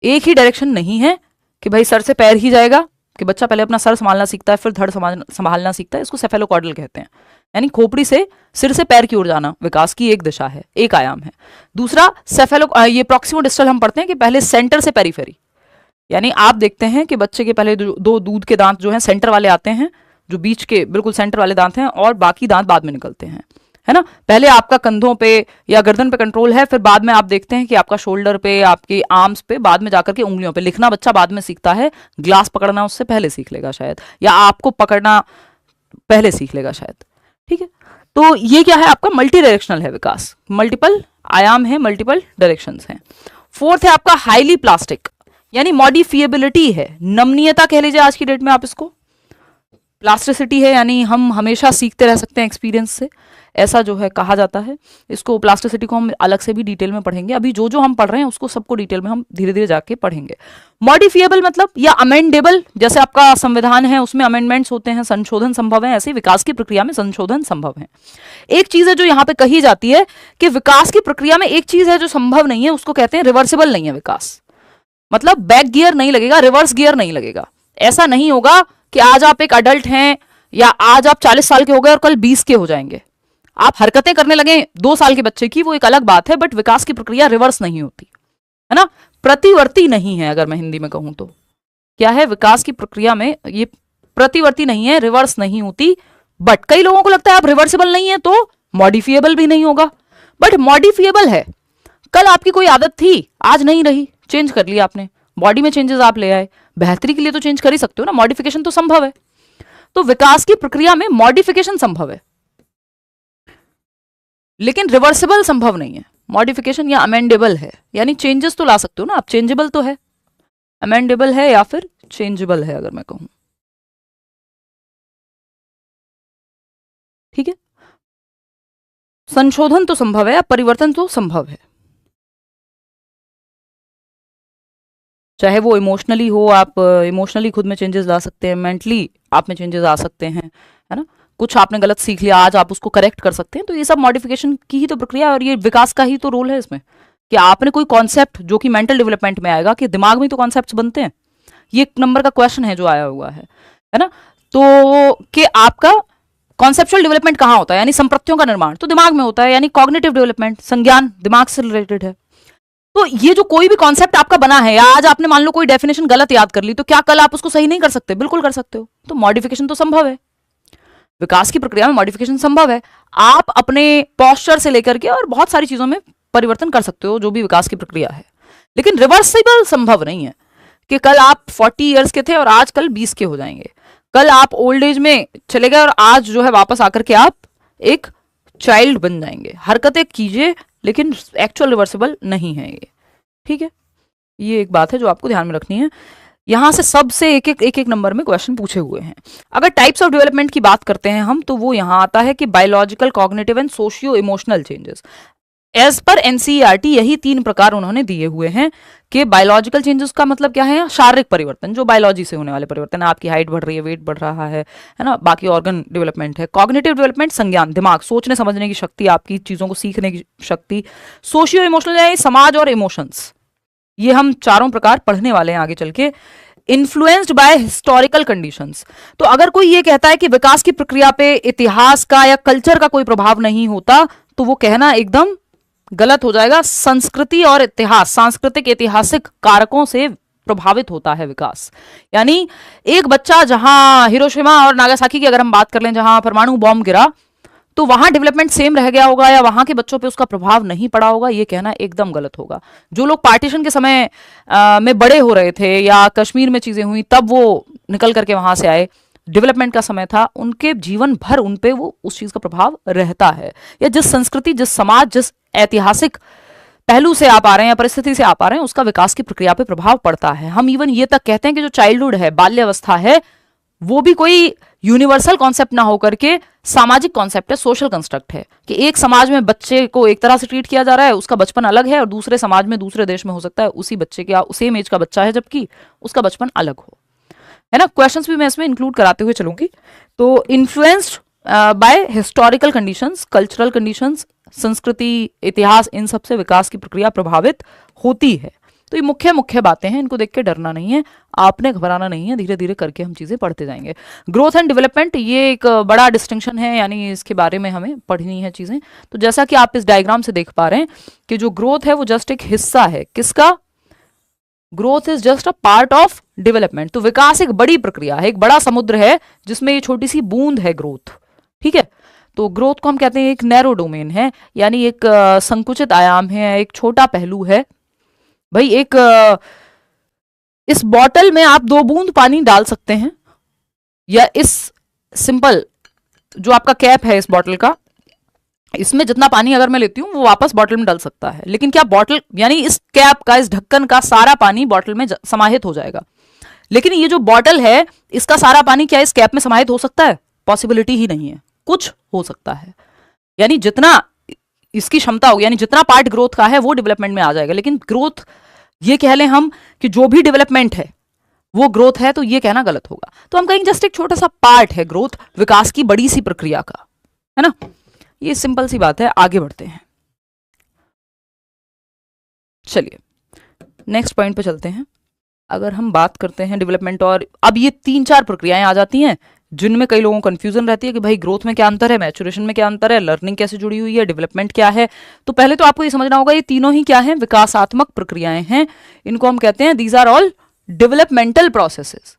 एक ही डायरेक्शन नहीं है कि भाई सर से पैर ही जाएगा, कि बच्चा पहले अपना सर संभालना सीखता है फिर धड़ संभालना सीखता है, इसको सेफेलोकॉर्डल कहते हैं। यानी खोपड़ी से सिर से पैर की ओर जाना विकास की एक दिशा है, एक आयाम है। दूसरा ये प्रॉक्सिमोडिस्टल हम पढ़ते हैं कि पहले सेंटर से पेरिफेरी। यानी आप देखते हैं कि बच्चे के पहले दो दूध के दांत जो हैं सेंटर वाले आते हैं, जो बीच के बिल्कुल सेंटर वाले दांत हैं, और बाकी दांत बाद में निकलते हैं, है ना। पहले आपका कंधों पे या गर्दन पे कंट्रोल है, फिर बाद में आप देखते हैं कि आपका शोल्डर पे, आपके आर्म्स पे, बाद में जाकर के उंगलियों पे। लिखना बच्चा बाद में सीखता है, ग्लास पकड़ना उससे पहले सीख लेगा शायद, या आपको पकड़ना पहले सीख लेगा शायद। ठीक है, तो ये क्या है आपका मल्टी डायरेक्शनल है विकास, मल्टीपल आयाम है, मल्टीपल डायरेक्शंस हैं। फोर्थ है आपका हाईली प्लास्टिक, यानी मॉडिफिएबिलिटी है, नमनीयता कह लीजिए आज की डेट में आप इसको। प्लास्टिसिटी है यानी हम हमेशा सीखते रह सकते हैं एक्सपीरियंस से, ऐसा जो है कहा जाता है इसको। प्लास्टिसिटी को हम अलग से भी डिटेल में पढ़ेंगे, अभी जो जो हम पढ़ रहे हैं उसको सबको डिटेल में हम धीरे धीरे जाके पढ़ेंगे। मॉडिफिएबल मतलब या अमेंडेबल, जैसे आपका संविधान है उसमें अमेंडमेंट्स होते हैं, संशोधन संभव है, ऐसे विकास की प्रक्रिया में संशोधन संभव है। एक चीज है जो यहाँ पे कही जाती है कि विकास की प्रक्रिया में एक चीज है जो संभव नहीं है, उसको कहते हैं रिवर्सिबल नहीं है विकास। मतलब बैक गियर नहीं लगेगा, रिवर्स गियर नहीं लगेगा। ऐसा नहीं होगा कि आज आप एक अडल्ट हैं या आज आप 40 साल के हो गए और कल 20 के हो जाएंगे। आप हरकतें करने लगे 2 साल के बच्चे की, वो एक अलग बात है, बट विकास की प्रक्रिया रिवर्स नहीं होती, है ना, प्रतिवर्ती नहीं है। अगर मैं हिंदी में कहूं तो क्या है, विकास की प्रक्रिया में ये प्रतिवर्ती नहीं है, रिवर्स नहीं होती। बट कई लोगों को लगता है आप रिवर्सिबल नहीं है तो मॉडिफिएबल भी नहीं होगा, बट मॉडिफिएबल है। कल आपकी कोई आदत थी, आज नहीं रही, चेंज कर लिया आपने, बॉडी में चेंजेस आप ले आए, बेहतरी के लिए तो चेंज कर ही सकते हो ना, मॉडिफिकेशन तो संभव है। तो विकास की प्रक्रिया में मॉडिफिकेशन संभव है, लेकिन रिवर्सिबल संभव नहीं है। मॉडिफिकेशन या अमेंडेबल है, यानी चेंजेस तो ला सकते हो ना आप, चेंजेबल तो है, अमेंडेबल है या फिर चेंजेबल है अगर मैं कहूं। ठीक है, संशोधन तो संभव है, परिवर्तन तो संभव है, चाहे वो इमोशनली हो, आप इमोशनली खुद में चेंजेस ला सकते हैं, मेंटली आप में चेंजेस आ सकते हैं, है ना। कुछ आपने गलत सीख लिया, आज आप उसको करेक्ट कर सकते हैं, तो ये सब मॉडिफिकेशन की ही तो प्रक्रिया है, और ये विकास का ही तो रोल है इसमें, कि आपने कोई कॉन्सेप्ट जो कि मेंटल डेवलपमेंट में आएगा, कि दिमाग में तो कॉन्सेप्ट बनते हैं, ये एक नंबर का क्वेश्चन है जो आया हुआ है ना। तो कि आपका कॉन्सेप्चुअल डेवलपमेंट कहाँ होता है, यानी संप्रत्तियों का निर्माण तो दिमाग में होता है, यानी कॉग्निटिव डेवलपमेंट, संज्ञान दिमाग से रिलेटेड है। तो ये जो कोई भी कॉन्सेप्ट आपका बना है, या आज आपने मान लो कोई डेफिनेशन गलत याद कर ली, तो क्या कल आप उसको सही नहीं कर सकते? बिल्कुल कर सकते हो। तो मॉडिफिकेशन तो संभव है, विकास की प्रक्रिया में मॉडिफिकेशन संभव है। आप अपने पोस्चर से लेकर के और बहुत सारी चीजों में परिवर्तन कर सकते हो, जो भी विकास की प्रक्रिया है, लेकिन रिवर्सिबल संभव नहीं है कि कल आप 40 ईयर्स के थे और आज कल 20 के हो जाएंगे। कल आप ओल्ड एज में चले गए और आज जो है वापस आकर के आप एक चाइल्ड बन जाएंगे। हरकतें कीजिए लेकिन एक्चुअल रिवर्सिबल नहीं है ये, ठीक है। ये एक बात है जो आपको ध्यान में रखनी है। यहां से सबसे एक एक नंबर में क्वेश्चन पूछे हुए हैं। अगर टाइप्स ऑफ डेवलपमेंट की बात करते हैं हम, तो वो यहां आता है कि biological, cognitive and socio emotional changes. Age पर एनसीईआरटी यही 3 प्रकार उन्होंने दिए हुए हैं कि बायोलॉजिकल चेंजेस का मतलब क्या है, शारीरिक परिवर्तन, जो बायोलॉजी से होने वाले परिवर्तन है, आपकी हाइट बढ़ रही है, वेट बढ़ रहा है ना, बाकी ऑर्गन डेवलपमेंट है। कॉग्निटिव डेवलपमेंट, संज्ञान, दिमाग, सोचने समझने की शक्ति, आपकी चीजों को सीखने की शक्ति। सोशियो इमोशनल यानी समाज और इमोशंस, ये हम चारों प्रकार पढ़ने वाले हैं आगे चल के। इन्फ्लुएंस्ड बाय हिस्टोरिकल कंडीशंस, तो अगर कोई ये कहता है कि विकास की प्रक्रिया पे इतिहास का या कल्चर का कोई प्रभाव नहीं होता, तो वो कहना एकदम गलत हो जाएगा। संस्कृति और इतिहास, सांस्कृतिक ऐतिहासिक कारकों से प्रभावित होता है विकास। यानी एक बच्चा, जहां हिरोशिमा और नागासाकी की अगर हम बात कर लें, जहां परमाणु बॉम्ब गिरा, तो वहां डेवलपमेंट सेम रह गया होगा या वहां के बच्चों पे उसका प्रभाव नहीं पड़ा होगा, ये कहना एकदम गलत होगा। जो लोग पार्टीशन के समय में बड़े हो रहे थे या कश्मीर में चीजें हुई तब वो निकल करके वहां से आए, डेवलपमेंट का समय था, उनके जीवन भर उन पे वो उस चीज का प्रभाव रहता है। या जिस संस्कृति, जिस समाज, जिस ऐतिहासिक पहलू से आप आ रहे हैं या परिस्थिति से आप आ रहे हैं, उसका विकास की प्रक्रिया पे प्रभाव पड़ता है। हम इवन ये तक कहते हैं कि जो चाइल्डहुड है, बाल्यावस्था है, वो भी कोई यूनिवर्सल कॉन्सेप्ट ना होकर के सामाजिक कॉन्सेप्ट है, सोशल कंस्ट्रक्ट है, कि एक समाज में बच्चे को एक तरह से ट्रीट किया जा रहा है, उसका बचपन अलग है, और दूसरे समाज में, दूसरे देश में हो सकता है उसी बच्चे के सेम एज का बच्चा है जबकि उसका बचपन अलग हो, है ना। क्वेश्चंस भी मैं इसमें इंक्लूड कराते हुए चलूंगी। तो influenced by historical conditions, cultural conditions, संस्कृति, इतिहास, इन सब से विकास की प्रक्रिया प्रभावित होती है। तो ये मुख्य मुख्य बातें हैं, इनको देख के डरना नहीं है, आपने घबराना नहीं है, धीरे धीरे करके हम चीजें पढ़ते जाएंगे। ग्रोथ एंड डेवलपमेंट, ये एक बड़ा डिस्टिंक्शन है, यानी इसके बारे में हमें पढ़नी है चीजें। तो जैसा कि आप इस डायग्राम से देख पा रहे हैं कि जो ग्रोथ है वो जस्ट एक हिस्सा है, किसका? Growth is just a part of development. तो विकास एक बड़ी प्रक्रिया है, एक बड़ा समुद्र है जिसमें ये छोटी सी बूंद है ग्रोथ, ठीक है। तो ग्रोथ को हम कहते हैं एक नैरो डोमेन है, यानी एक संकुचित आयाम है, एक छोटा पहलू है। भाई एक इस बॉटल में आप 2 बूंद पानी डाल सकते हैं, या इस सिंपल जो आपका कैप है इस बॉटल का, इसमें जितना पानी अगर मैं लेती हूं वो वापस बॉटल में डल सकता है, लेकिन क्या बॉटल, यानी इस कैप का, इस ढक्कन का सारा पानी बॉटल में समाहित हो जाएगा? लेकिन ये जो बॉटल है, इसका सारा पानी क्या इस कैप में समाहित हो सकता है? पॉसिबिलिटी ही नहीं है। कुछ हो सकता है, यानी जितना इसकी क्षमता होगी, यानी जितना पार्ट ग्रोथ का है वो डेवलपमेंट में आ जाएगा। लेकिन ग्रोथ, ये कह लें हम कि जो भी डेवलपमेंट है वो ग्रोथ है, तो ये कहना गलत होगा। तो हम कहेंगे जस्ट एक छोटा सा पार्ट है ग्रोथ, विकास की बड़ी सी प्रक्रिया का, है ना। ये सिंपल सी बात है, आगे बढ़ते हैं। चलिए नेक्स्ट पॉइंट पे चलते हैं। अगर हम बात करते हैं डेवलपमेंट, और अब ये 3-4 प्रक्रियाएं आ जाती हैं जिनमें कई लोगों को कंफ्यूजन रहती है कि भाई ग्रोथ में क्या अंतर है, मैच्योरेशन में क्या अंतर है, लर्निंग कैसे जुड़ी हुई है, डेवलपमेंट क्या है। तो पहले तो आपको ये समझना होगा ये तीनों ही क्या हैं? विकासात्मक प्रक्रियाएं हैं। इनको हम कहते हैं these are all developmental processes.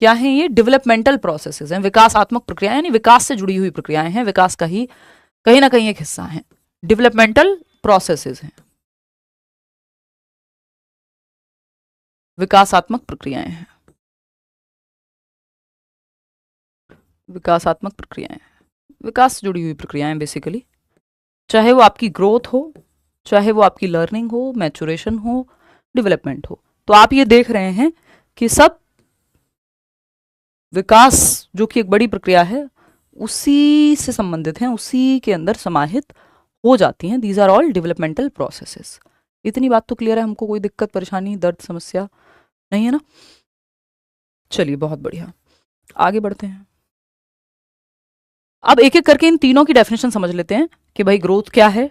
क्या है ये? डेवलपमेंटल प्रोसेसेस हैं, विकासात्मक प्रक्रियाएं, यानी विकास से जुड़ी हुई प्रक्रियाएं हैं, विकास का ही कहीं ना कहीं एक हिस्सा है, डेवलपमेंटल प्रोसेसेस हैं, विकासात्मक प्रक्रियाएं हैं, विकासात्मक प्रक्रियाएं, विकास से जुड़ी हुई प्रक्रियाएं बेसिकली, चाहे वो आपकी ग्रोथ हो, चाहे वो आपकी लर्निंग हो, मैच्योरेशन हो, डेवलपमेंट हो। तो आप ये देख रहे हैं कि सब विकास जो कि एक बड़ी प्रक्रिया है उसी से संबंधित हैं, उसी के अंदर समाहित हो जाती हैं। These are all developmental processes. इतनी बात तो क्लियर है, हमको कोई दिक्कत, परेशानी, दर्द, समस्या नहीं है ना। चलिए बहुत बढ़िया, आगे बढ़ते हैं। अब एक एक करके इन तीनों की डेफिनेशन समझ लेते हैं कि भाई ग्रोथ क्या है,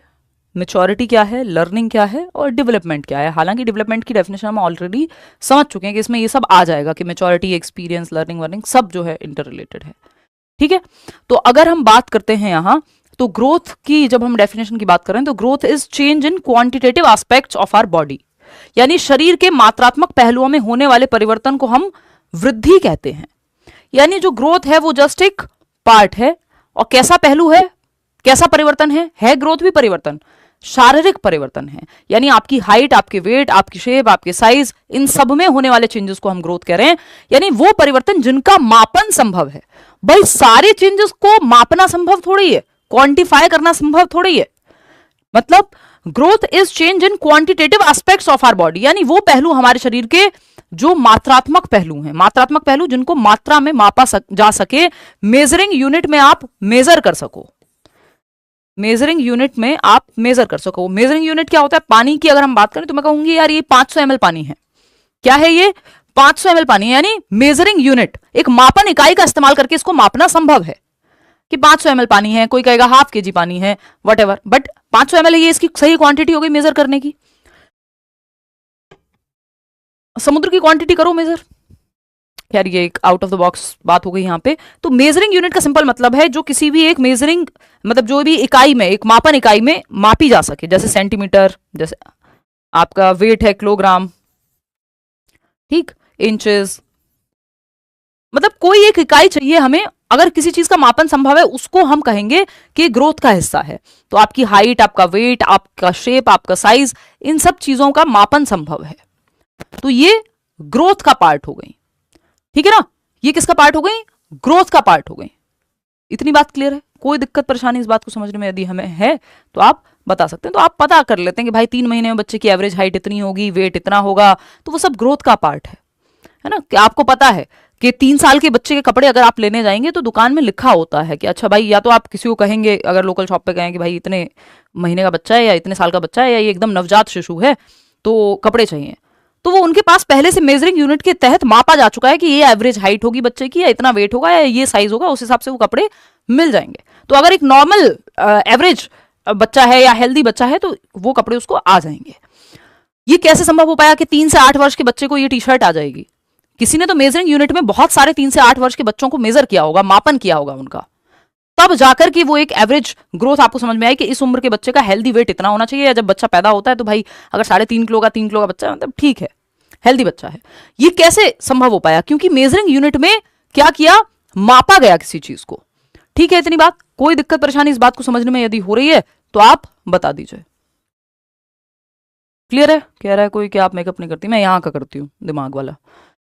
मैच्योरिटी क्या है, लर्निंग क्या है और डेवलपमेंट क्या है। हालांकि डेवलपमेंट की डेफिनेशन हम ऑलरेडी समझ चुके हैं कि इसमें ये सब आ जाएगा कि मैच्योरिटी, एक्सपीरियंस, लर्निंग, वर्निंग सब जो है इंटर रिलेटेड है, ठीक है। तो अगर हम बात करते हैं यहाँ, तो ग्रोथ की जब हम डेफिनेशन की बात करें तो growth is change in quantitative aspects of our body, यानी शरीर के मात्रात्मक पहलुओं में होने वाले परिवर्तन को हम वृद्धि कहते हैं। यानी जो ग्रोथ है वो जस्ट एक पार्ट है, और कैसा पहलू है, कैसा परिवर्तन है ग्रोथ भी परिवर्तन। शारीरिक परिवर्तन है, यानी आपकी हाइट, आपके वेट, आपकी शेप, आपके साइज, इन सब में होने वाले चेंजेस को हम ग्रोथ कह रहे हैं, यानी वो परिवर्तन जिनका मापन संभव है। भाई सारे चेंजेस को मापना संभव थोड़ी है, क्वांटिफाई करना संभव थोड़ी है। मतलब growth is change in quantitative aspects of our body, यानी वो पहलू हमारे शरीर के जो मात्रात्मक पहलू हैं, मात्रात्मक पहलू जिनको मात्रा में मापा जा सके, मेजरिंग यूनिट में आप मेजर कर सको, मेजरिंग यूनिट में आप मेजर कर सको। मेजरिंग यूनिट क्या होता है? पानी की अगर हम बात करें तो मैं कहूंगी यार ये 500 ml पानी है। क्या है ये? 500 ml पानी है, यानी मेजरिंग यूनिट, एक मापन इकाई का इस्तेमाल करके इसको मापना संभव है कि 500 ml पानी है। कोई कहेगा ½ kg पानी है, वट एवर, बट 500 ml ये इसकी सही क्वांटिटी हो गई मेजर करने की। समुद्र की क्वांटिटी करो मेजर, यार ये एक आउट ऑफ द बॉक्स बात हो गई यहां पे। तो मेजरिंग यूनिट का सिंपल मतलब है जो किसी भी एक मेजरिंग, मतलब जो भी इकाई में, एक मापन इकाई में मापी जा सके, जैसे सेंटीमीटर, जैसे आपका वेट है किलोग्राम, ठीक, इंचेस, मतलब कोई एक इकाई चाहिए हमें। अगर किसी चीज का मापन संभव है उसको हम कहेंगे कि ग्रोथ का हिस्सा है। तो आपकी हाइट, आपका वेट, आपका शेप, आपका साइज, इन सब चीजों का मापन संभव है, तो ये ग्रोथ का पार्ट हो गई। ठीक है ना, ये किसका पार्ट हो गई? ग्रोथ का पार्ट हो गई। इतनी बात क्लियर है? कोई दिक्कत परेशानी इस बात को समझने में यदि हमें है तो आप बता सकते हैं। तो आप पता कर लेते हैं कि भाई 3 महीने में बच्चे की एवरेज हाइट इतनी होगी, वेट इतना होगा, तो वो सब ग्रोथ का पार्ट है ना। कि आपको पता है कि 3 साल के बच्चे के कपड़े अगर आप लेने जाएंगे तो दुकान में लिखा होता है कि अच्छा भाई, या तो आप किसी को कहेंगे अगर लोकल शॉप पे कहें कि भाई इतने महीने का बच्चा है या इतने साल का बच्चा है या ये एकदम नवजात शिशु है तो कपड़े चाहिए, तो वो उनके पास पहले से मेजरिंग यूनिट के तहत मापा जा चुका है कि ये एवरेज हाइट होगी बच्चे की, या इतना वेट होगा, या ये साइज होगा, उस हिसाब से वो कपड़े मिल जाएंगे। तो अगर एक नॉर्मल एवरेज बच्चा है या हेल्दी बच्चा है तो वो कपड़े उसको आ जाएंगे। ये कैसे संभव हो पाया कि 3 से 8 वर्ष के बच्चे को ये टी शर्ट आ जाएगी? किसी ने तो मेजरिंग यूनिट में बहुत सारे 3 से 8 वर्ष के बच्चों को मेजर किया होगा, मापन किया होगा उनका, तब जाकर कि वो एक एवरेज ग्रोथ आपको समझ में आई कि इस उम्र के बच्चे का हेल्दी वेट इतना होना चाहिए। या जब बच्चा पैदा होता है तो भाई अगर 3.5 किलो का 3 किलो का बच्चा, मतलब ठीक है, हेल्दी बच्चा है। ये कैसे संभव हो पाया? क्योंकि मेजरिंग यूनिट में क्या किया? मापा गया किसी चीज को। ठीक है, इतनी बात। कोई दिक्कत परेशानी इस बात को समझने में यदि हो रही है तो आप बता दीजिए। क्लियर है? कह रहा है कोई कि आप मेकअप नहीं करती, मैं यहां का करती हूं, दिमाग वाला।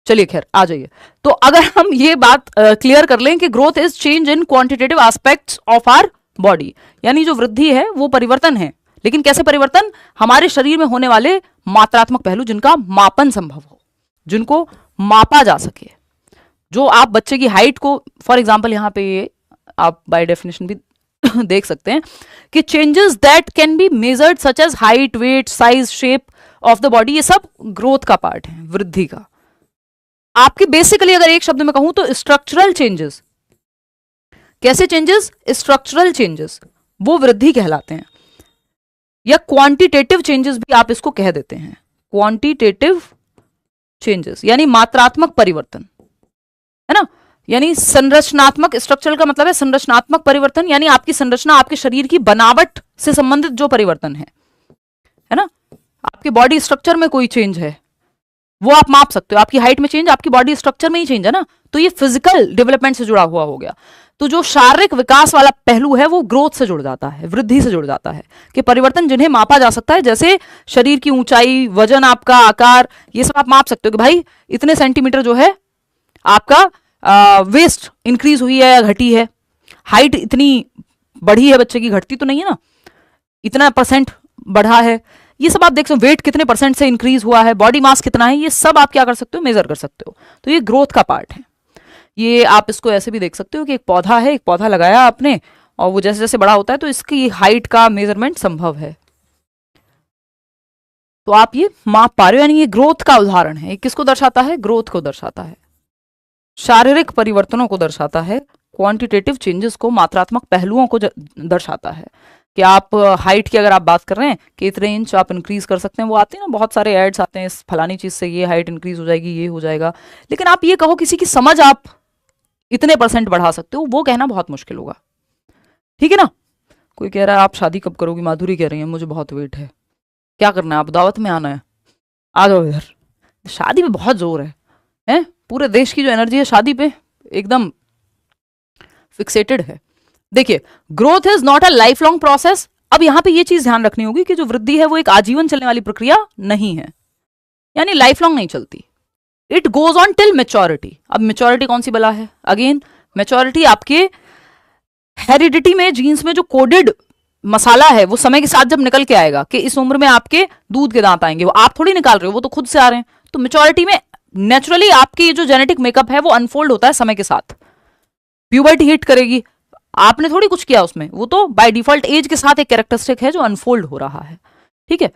चलिए खैर, आ जाइए। तो अगर हम ये बात क्लियर कर लें कि growth is change in quantitative aspects of our body, यानी जो वृद्धि है वो परिवर्तन है, लेकिन कैसे परिवर्तन? हमारे शरीर में होने वाले मात्रात्मक पहलू जिनका मापन संभव हो, जिनको मापा जा सके। जो आप बच्चे की हाइट को, फॉर एग्जाम्पल यहां पे ये आप बाय डेफिनेशन भी देख सकते हैं कि changes that can be measured such as height, weight, size, shape of the body, ये सब ग्रोथ का पार्ट है, वृद्धि का। आपके बेसिकली अगर एक शब्द में कहूं तो स्ट्रक्चरल चेंजेस। कैसे चेंजेस? स्ट्रक्चरल चेंजेस, वो वृद्धि कहलाते हैं। या क्वांटिटेटिव चेंजेस भी आप इसको कह देते हैं, क्वांटिटेटिव चेंजेस, यानी मात्रात्मक परिवर्तन, है ना। यानी संरचनात्मक, स्ट्रक्चरल का मतलब है संरचनात्मक परिवर्तन, यानी आपकी संरचना, आपके शरीर की बनावट से संबंधित जो परिवर्तन है ना। आपके बॉडी स्ट्रक्चर में कोई चेंज है वो आप माप सकते हो। आपकी हाइट में चेंज, आपकी बॉडी स्ट्रक्चर में ही चेंज है ना, तो ये फिजिकल डेवलपमेंट से जुड़ा हुआ हो गया। तो जो शारीरिक विकास वाला पहलू है वो ग्रोथ से जुड़ जाता है, वृद्धि से जुड़ जाता है, कि परिवर्तन जिन्हें मापा जा सकता है, जैसे शरीर की ऊंचाई, वजन, आपका आकार, ये सब आप माप सकते हो कि भाई इतने सेंटीमीटर जो है आपका वेस्ट इंक्रीज हुई है या घटी है, हाइट इतनी बढ़ी है बच्चे की, घटती तो नहीं है ना, इतना % बढ़ा है, ये सब आप देख सकते हो। वेट कितने % से इंक्रीज हुआ है, बॉडी मास कितना है, ये सब आप क्या कर सकते हो? मेजर कर सकते हो। तो ये ग्रोथ का पार्ट है। ये आप इसको ऐसे भी देख सकते हो कि एक पौधा है, एक पौधा लगाया आपने और वो जैसे जैसे बड़ा होता है तो इसकी हाइट का मेजरमेंट संभव है, तो आप ये माप पा रहे हो, यानी ये ग्रोथ का उदाहरण है। किसको दर्शाता है? ग्रोथ को दर्शाता है, शारीरिक परिवर्तनों को दर्शाता है, क्वांटिटेटिव चेंजेस को, मात्रात्मक पहलुओं को दर्शाता है। कि आप हाइट की अगर आप बात कर रहे हैं कि इतने इंच आप इंक्रीज कर सकते हैं, वो आते हैं ना, बहुत सारे एड्स आते हैं, इस फलानी चीज से ये हाइट इंक्रीज हो जाएगी, ये हो जाएगा, लेकिन आप ये कहो किसी की समझ आप इतने % बढ़ा सकते हो, वो कहना बहुत मुश्किल होगा। ठीक है ना। कोई कह रहा है आप शादी कब करोगी? माधुरी कह रही है मुझे बहुत वेट है। क्या करना है? आप दावत में आना है, आ जाओ इधर। शादी पे बहुत जोर है? पूरे देश की जो एनर्जी है शादी पे एकदम फिक्सेटेड है। देखिए, growth is not a life long process अब यहां पे ये चीज ध्यान रखनी होगी कि जो वृद्धि है वो एक आजीवन चलने वाली प्रक्रिया नहीं है, यानी लाइफ लॉन्ग नहीं चलती। It goes on till maturity. अब मेच्योरिटी कौन सी बला है? अगेन मेच्योरिटी आपके हेरिडिटी में, जीन्स में जो कोडेड मसाला है वो समय के साथ जब निकल के आएगा कि इस उम्र में आपके दूध के दांत आएंगे, वो आप थोड़ी निकाल रहे हो, वो तो खुद से आ रहे हैं। तो मेच्योरिटी में नेचुरली आपकी ये जो जेनेटिक मेकअप है वो अनफोल्ड होता है समय के साथ। प्यूबर्टी हिट करेगी, आपने थोड़ी कुछ किया उसमें, वो तो बाय डिफॉल्ट एज के साथ एक कैरेक्टरिस्टिक है जो अनफोल्ड हो रहा है। ठीक है,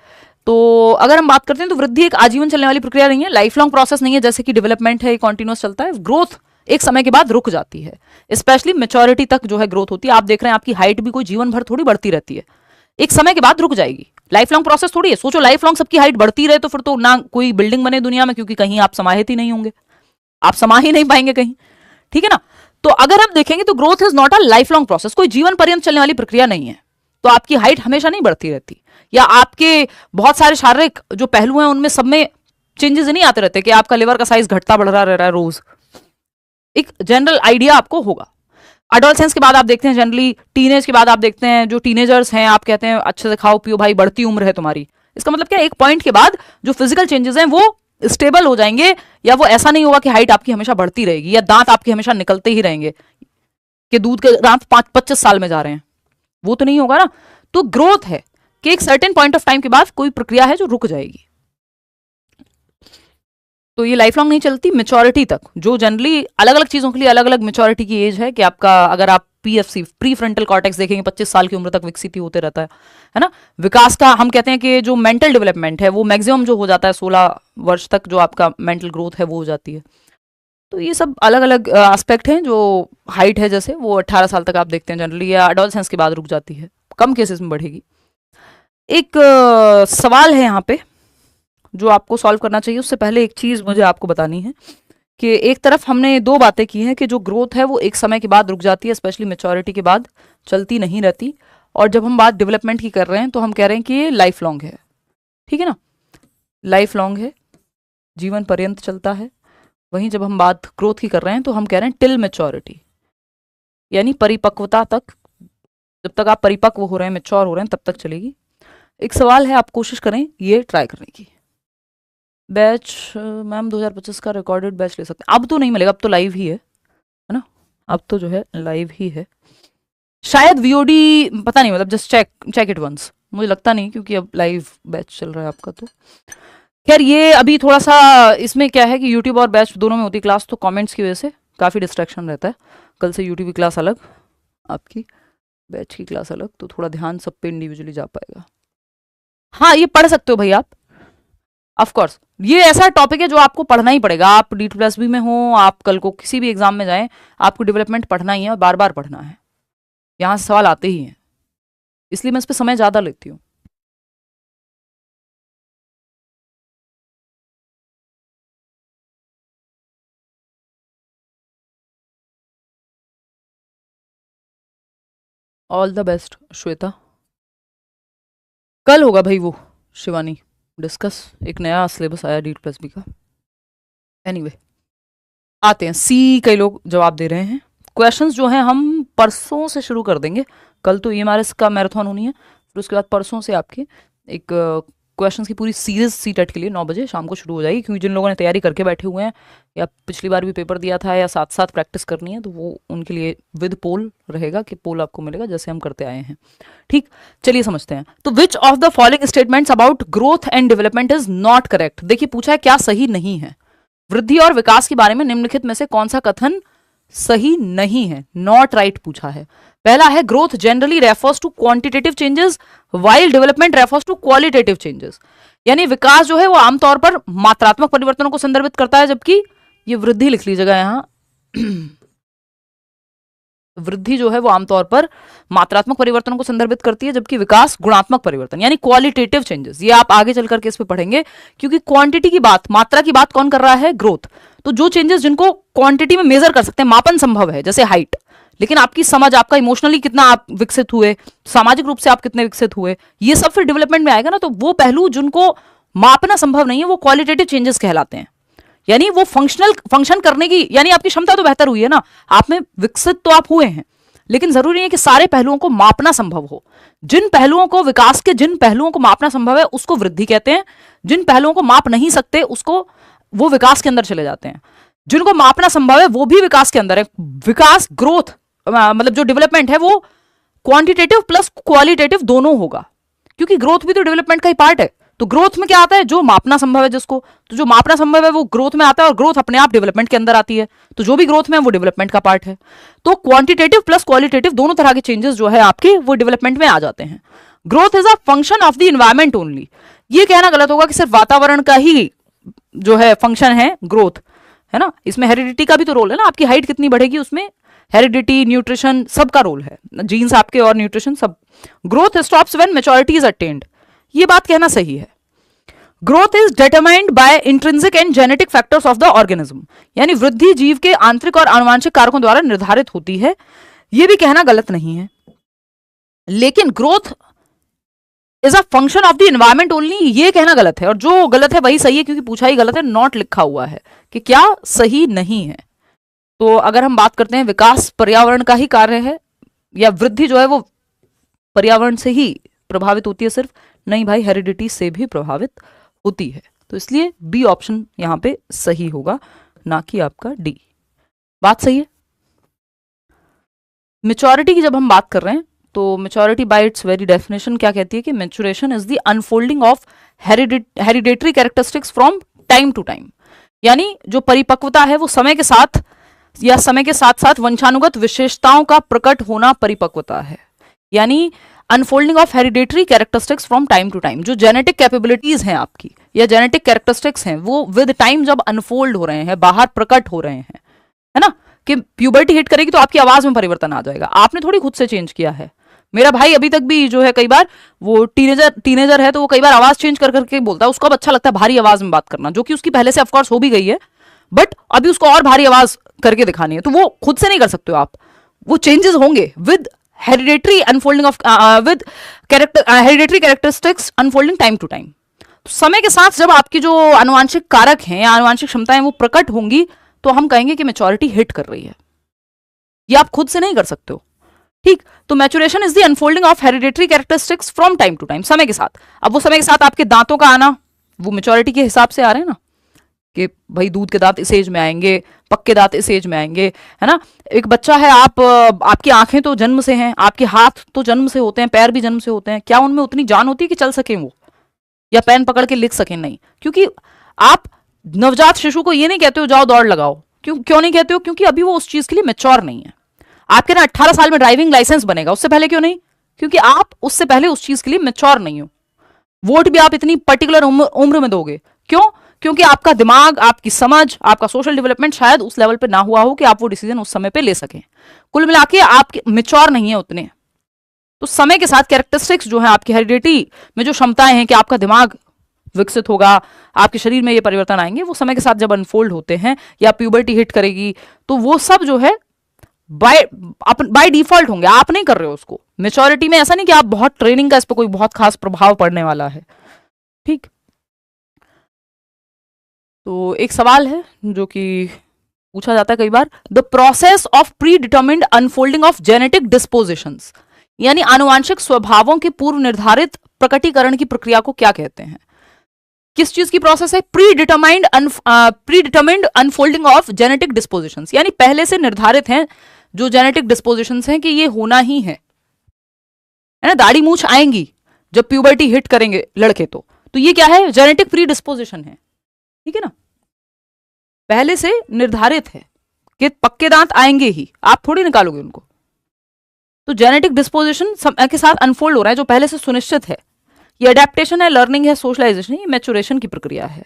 तो अगर हम बात करते हैं तो वृद्धि एक आजीवन चलने वाली प्रक्रिया नहीं है, लाइफ लॉन्ग प्रोसेस नहीं है, जैसे कि डेवलपमेंट है कॉन्टिन्यूस चलता है। ग्रोथ एक समय के बाद रुक जाती है, स्पेशली मेच्योरिटी तक जो है ग्रोथ होती है। आप देख रहे हैं आपकी हाइट भी कोई जीवन भर थोड़ी बढ़ती रहती है, एक समय के बाद रुक जाएगी। लाइफ लॉन्ग प्रोसेस थोड़ी है। सोचो लाइफ लॉन्ग सबकी हाइट बढ़ती रहे तो फिर तो ना कोई बिल्डिंग बने दुनिया में, क्योंकि कहीं आप समाहित ही नहीं होंगे, आप समा ही नहीं पाएंगे कहीं। ठीक है ना, तो अगर हम देखेंगे तो growth is not a life long process, कोई जीवन पर्यंत चलने वाली प्रक्रिया नहीं है। तो आपकी हाइट हमेशा नहीं बढ़ती रहती, या आपके बहुत सारे शारीरिक जो पहलू हैं उनमें सब में चेंजेस नहीं आते रहते कि आपका लिवर का साइज घटता बढ़ रहा रह रहा है रोज। एक जनरल आइडिया आपको होगा। अडोलसेंस के बाद आप देखते हैं, जनरली टीनेज के बाद आप देखते हैं जो टीनेजर्स हैं, आप कहते हैं अच्छे से खाओ पियो भाई, बढ़ती उम्र है तुम्हारी। इसका मतलब क्या, एक पॉइंट के बाद जो फिजिकल चेंजेस हैं वो स्टेबल हो जाएंगे, या वो ऐसा नहीं होगा कि हाइट आपकी हमेशा बढ़ती रहेगी या दांत आपके हमेशा निकलते ही रहेंगे कि दूध के दांत 25 साल में जा रहे हैं, वो तो नहीं होगा ना। तो ग्रोथ है कि एक सर्टेन पॉइंट ऑफ टाइम के बाद कोई प्रक्रिया है जो रुक जाएगी, तो ये लाइफ लॉन्ग नहीं चलती। मेच्योरिटी तक, जो जनरली अलग अलग चीजों के लिए अलग अलग मेच्योरिटी की एज है कि आपका, अगर आप पीएफसी प्री फ्रंटल कॉर्टेक्स देखेंगे 25 साल की उम्र तक विकसित ही होते रहता है ना। विकास का हम कहते हैं कि जो मेंटल डेवलपमेंट है वो मैक्सिमम जो हो जाता है 16 वर्ष तक, जो आपका मेंटल ग्रोथ है वो हो जाती है। तो ये सब अलग अलग एस्पेक्ट हैं। जो हाइट है जैसे वो 18 साल तक आप देखते हैं जनरली, या एडोलसेंस के बाद रुक जाती है, कम केसेस में बढ़ेगी। एक सवाल है यहाँ पे जो आपको सॉल्व करना चाहिए, उससे पहले एक चीज मुझे आपको बतानी है कि एक तरफ हमने दो बातें की हैं कि जो ग्रोथ है वो एक समय के बाद रुक जाती है, स्पेशली मेच्योरिटी के बाद चलती नहीं रहती, और जब हम बात डेवलपमेंट की कर रहे हैं तो हम कह रहे हैं कि ये लाइफ लॉन्ग है। ठीक है ना, लाइफ लॉन्ग है, जीवन पर्यंत चलता है। वहीं जब हम बात ग्रोथ की कर रहे हैं तो हम कह रहे हैं टिल मेच्योरिटी, यानी परिपक्वता तक, जब तक आप परिपक्व हो रहे हैं, मेच्योर हो रहे हैं, तब तक चलेगी। एक सवाल है, आप कोशिश करें ये ट्राई करने की। बैच मैम 2025 का रिकॉर्डेड बैच ले सकते हैं, अब तो नहीं मिलेगा, अब तो लाइव ही है ना, अब तो जो है लाइव ही है। शायद वीओडी पता नहीं, मतलब जस्ट चेक इट वंस, मुझे लगता नहीं क्योंकि अब लाइव बैच चल रहा है आपका। तो खैर ये अभी थोड़ा सा इसमें क्या है कि यूट्यूब और बैच दोनों में होती क्लास, तो कमेंट्स की वजह से काफ़ी डिस्ट्रैक्शन रहता है। कल से यूट्यूब की क्लास अलग, आपकी बैच की क्लास अलग, तो थोड़ा ध्यान सब पे इंडिविजुअली जा पाएगा। हाँ ये पढ़ सकते हो भाई आप, ऑफ कोर्स ये ऐसा टॉपिक है जो आपको पढ़ना ही पड़ेगा। आप D+B में हो, आप कल को किसी भी एग्जाम में जाएं, आपको डेवलपमेंट पढ़ना ही है और बार बार पढ़ना है, यहाँ से सवाल आते ही हैं, इसलिए मैं इस पर समय ज़्यादा लेती हूँ। All the best Shweta. कल होगा भाई वो शिवानी डिस्कस, एक नया सिलेबस आया D+B का। एनीवे आते हैं, सी कई लोग जवाब दे रहे हैं। क्वेश्चंस जो हैं हम परसों से शुरू कर देंगे, कल तो EMRS का मैराथन होनी है, फिर उसके बाद परसों से आपके एक क्वेश्चंस की पूरी सीरीज सी टेट के लिए 9 बजे शाम को शुरू हो जाएगी, क्योंकि जिन लोगों ने तैयारी करके बैठे हुए हैं या पिछली बार भी पेपर दिया था या साथ साथ प्रैक्टिस करनी है, तो वो उनके लिए विद पोल रहेगा कि पोल आपको मिलेगा जैसे हम करते आए हैं। ठीक, चलिए समझते हैं। तो which of the following statements about growth and development is not correct. देखिए पूछा है क्या सही नहीं है, वृद्धि और विकास के बारे में निम्नलिखित में से कौन सा कथन सही नहीं है, नॉट राइट पूछा है। पहला है growth generally refers to quantitative changes while development refers to qualitative changes, यानी विकास जो है वो आमतौर पर मात्रात्मक परिवर्तनों को संदर्भित करता है, जबकि ये वृद्धि लिख लीजिएगा यहां वृद्धि जो है वो आमतौर पर मात्रात्मक परिवर्तनों को संदर्भित करती है, जबकि विकास गुणात्मक परिवर्तन यानी क्वालिटेटिव चेंजेस। ये आप आगे चल करके इस पे पढ़ेंगे, क्योंकि क्वांटिटी की बात, मात्रा की बात कौन कर रहा है, ग्रोथ। तो जो चेंजेस जिनको क्वांटिटी में मेजर कर सकते हैं, मापन संभव है, जैसे हाइट, लेकिन आपकी समझ, आपका इमोशनली कितना आप विकसित हुए, सामाजिक रूप से आप कितने विकसित हुए, ये सब फिर डेवलपमेंट में आएगा ना। तो वो पहलू जिनको मापना संभव नहीं है वो क्वालिटेटिव चेंजेस कहलाते हैं, यानी वो फंक्शन करने की, यानी आपकी क्षमता तो बेहतर हुई है ना, आप में विकसित तो आप हुए हैं, लेकिन जरूरी है कि सारे पहलुओं को मापना संभव हो। जिन पहलुओं को विकास के जिन पहलुओं को मापना संभव है उसको वृद्धि कहते हैं, जिन पहलुओं को माप नहीं सकते उसको वो विकास के अंदर चले जाते हैं। जिनको मापना संभव है वो भी विकास के अंदर है। विकास ग्रोथ मतलब जो डेवलपमेंट है वो क्वांटिटेटिव प्लस क्वालिटेटिव दोनों होगा, क्योंकि ग्रोथ भी तो डेवलपमेंट का ही पार्ट है। तो ग्रोथ में क्या आता है, जो मापना संभव है जिसको, तो जो मापना संभव है वो ग्रोथ में आता है, और ग्रोथ अपने आप डेवलपमेंट के अंदर आती है। तो जो भी ग्रोथ में है वो डेवलपमेंट का पार्ट है। तो क्वांटिटेटिव प्लस क्वालिटेटिव दोनों तरह के चेंजेस जो है आपके वो डेवलपमेंट में आ जाते हैं। Growth is a function of the environment only, ये कहना गलत होगा कि सिर्फ वातावरण का ही जो है फंक्शन है ग्रोथ, है ना। इसमें हेरिडिटी का भी तो रोल है ना, आपकी हाइट कितनी बढ़ेगी उसमें हेरिडिटी, न्यूट्रिशन सबका रोल है, जीन्स आपके और न्यूट्रिशन सब। Growth stops when maturity is attend, ये बात कहना सही है। Growth is determined by intrinsic and genetic factors of the organism, यानी वृद्धि जीव के आंतरिक और आनुवंशिक कारकों द्वारा निर्धारित होती है, ये भी कहना गलत नहीं है। लेकिन growth is a function of the environment only, ये कहना गलत है, और जो गलत है वही सही है, क्योंकि पूछा ही गलत है, नॉट लिखा हुआ है कि क्या सही नहीं है। तो अगर हम बात करते हैं विकास पर्यावरण का ही कार्य है, या वृद्धि जो है वो पर्यावरण से ही प्रभावित होती है सिर्फ, नहीं भाई, हेरिडिटी से भी प्रभावित होती है। तो इसलिए बी ऑप्शन यहां पे सही होगा, ना कि आपका डी। बात सही है। मैच्योरिटी की जब हम बात कर रहे हैं तो maturity by its very definition क्या कहती है कि maturation is the unfolding of hereditary characteristics from time to time, यानी जो परिपक्वता है वो समय के साथ या समय के साथ साथ वंशानुगत विशेषताओं का प्रकट होना परिपक्वता है। यानी unfolding of hereditary characteristics from time to time, जो जेनेटिक कैपेबिलिटीज हैं आपकी या जेनेटिक कैरेक्टरिस्टिक्स हैं वो विद टाइम जब अनफोल्ड हो रहे हैं, बाहर प्रकट हो रहे हैं, है ना, कि प्यूबर्टी हिट करेगी तो आपकी आवाज में परिवर्तन आ जाएगा। आपने थोड़ी खुद से चेंज किया है। मेरा भाई अभी तक भी जो है कई बार वो टीनेजर है तो वो कई बार आवाज चेंज कर करके बोलता है, उसको अब अच्छा लगता है भारी आवाज में बात करना, जो कि उसकी पहले से ऑफकोर्स हो भी गई है, बट अभी उसको और भारी आवाज करके दिखानी है। तो वो खुद से नहीं कर सकते हो आप, वो चेंजेस होंगे with hereditary unfolding of with hereditary characteristics unfolding time to time. समय के साथ जब आपकी जो आनुवांशिक कारक हैं या आनुवांशिक क्षमताएं वो प्रकट होंगी तो हम कहेंगे कि मैच्योरिटी हिट कर रही है। ये आप खुद से नहीं कर सकते हो, ठीक। तो maturation is the unfolding of hereditary characteristics from time to time, समय के साथ। अब वो समय के साथ आपके दांतों का आना वो मैच्योरिटी के हिसाब से आ रहे हैं ना, कि भाई दूध के दांत इस एज में आएंगे, पक्के दांत इस एज में आएंगे, है ना। एक बच्चा है, आपकी आंखें तो जन्म से हैं, आपके हाथ तो जन्म से होते हैं, पैर भी जन्म से होते हैं, क्या उनमें उतनी जान होती है कि चल सके वो या पेन पकड़ के लिख सके? नहीं, क्योंकि आप नवजात शिशु को ये नहीं कहते हो जाओ दौड़ लगाओ। क्यों नहीं कहते हो? क्योंकि अभी वो उस चीज के लिए मैच्योर नहीं है। आपके ना 18 साल में ड्राइविंग लाइसेंस बनेगा, उससे पहले क्यों नहीं? क्योंकि आप उससे पहले उस चीज के लिए मैच्योर नहीं हो। वोट भी आप इतनी पर्टिकुलर उम्र में दोगे, क्यों? क्योंकि आपका दिमाग, आपकी समझ, आपका सोशल डेवलपमेंट शायद उस लेवल पे ना हुआ हो कि आप वो डिसीजन उस समय पे ले सकें। कुल मिला के आप मैच्योर नहीं है उतने। तो समय के साथ कैरेक्टरिस्टिक्स जो है आपकी हेरिडिटी में जो क्षमताएं हैं कि आपका दिमाग विकसित होगा, आपके शरीर में ये परिवर्तन आएंगे, वो समय के साथ जब अनफोल्ड होते हैं या प्यूबर्टी हिट करेगी तो वो सब जो है बाय डिफॉल्ट होंगे, आप नहीं कर रहे हो उसको। मैच्योरिटी में ऐसा नहीं कि आप बहुत ट्रेनिंग का इस पर कोई बहुत खास प्रभाव पड़ने वाला है, ठीक। तो एक सवाल है जो कि पूछा जाता है कई बार, the process of predetermined unfolding of genetic dispositions, यानी आनुवांशिक स्वभावों के पूर्व निर्धारित प्रकटीकरण की प्रक्रिया को क्या कहते हैं? किस चीज की प्रोसेस है? Predetermined unfolding of genetic dispositions, यानी पहले से निर्धारित हैं जो जेनेटिक डिस्पोजिशंस हैं कि ये होना ही है ना। दाढ़ी मूछ आएंगी जब प्यूबर्टी हिट करेंगे लड़के, तो ये क्या है? जेनेटिक प्री डिस्पोजिशन है, ठीक है ना। पहले से निर्धारित है कि पक्के दांत आएंगे ही, आप थोड़ी निकालोगे उनको। तो जेनेटिक डिस्पोजिशन समय के साथ अनफोल्ड हो रहा है जो पहले से सुनिश्चित है। ये अडेप्टेशन है, लर्निंग है, सोशलाइजेशन है, ये मैच्योरेशन की प्रक्रिया है।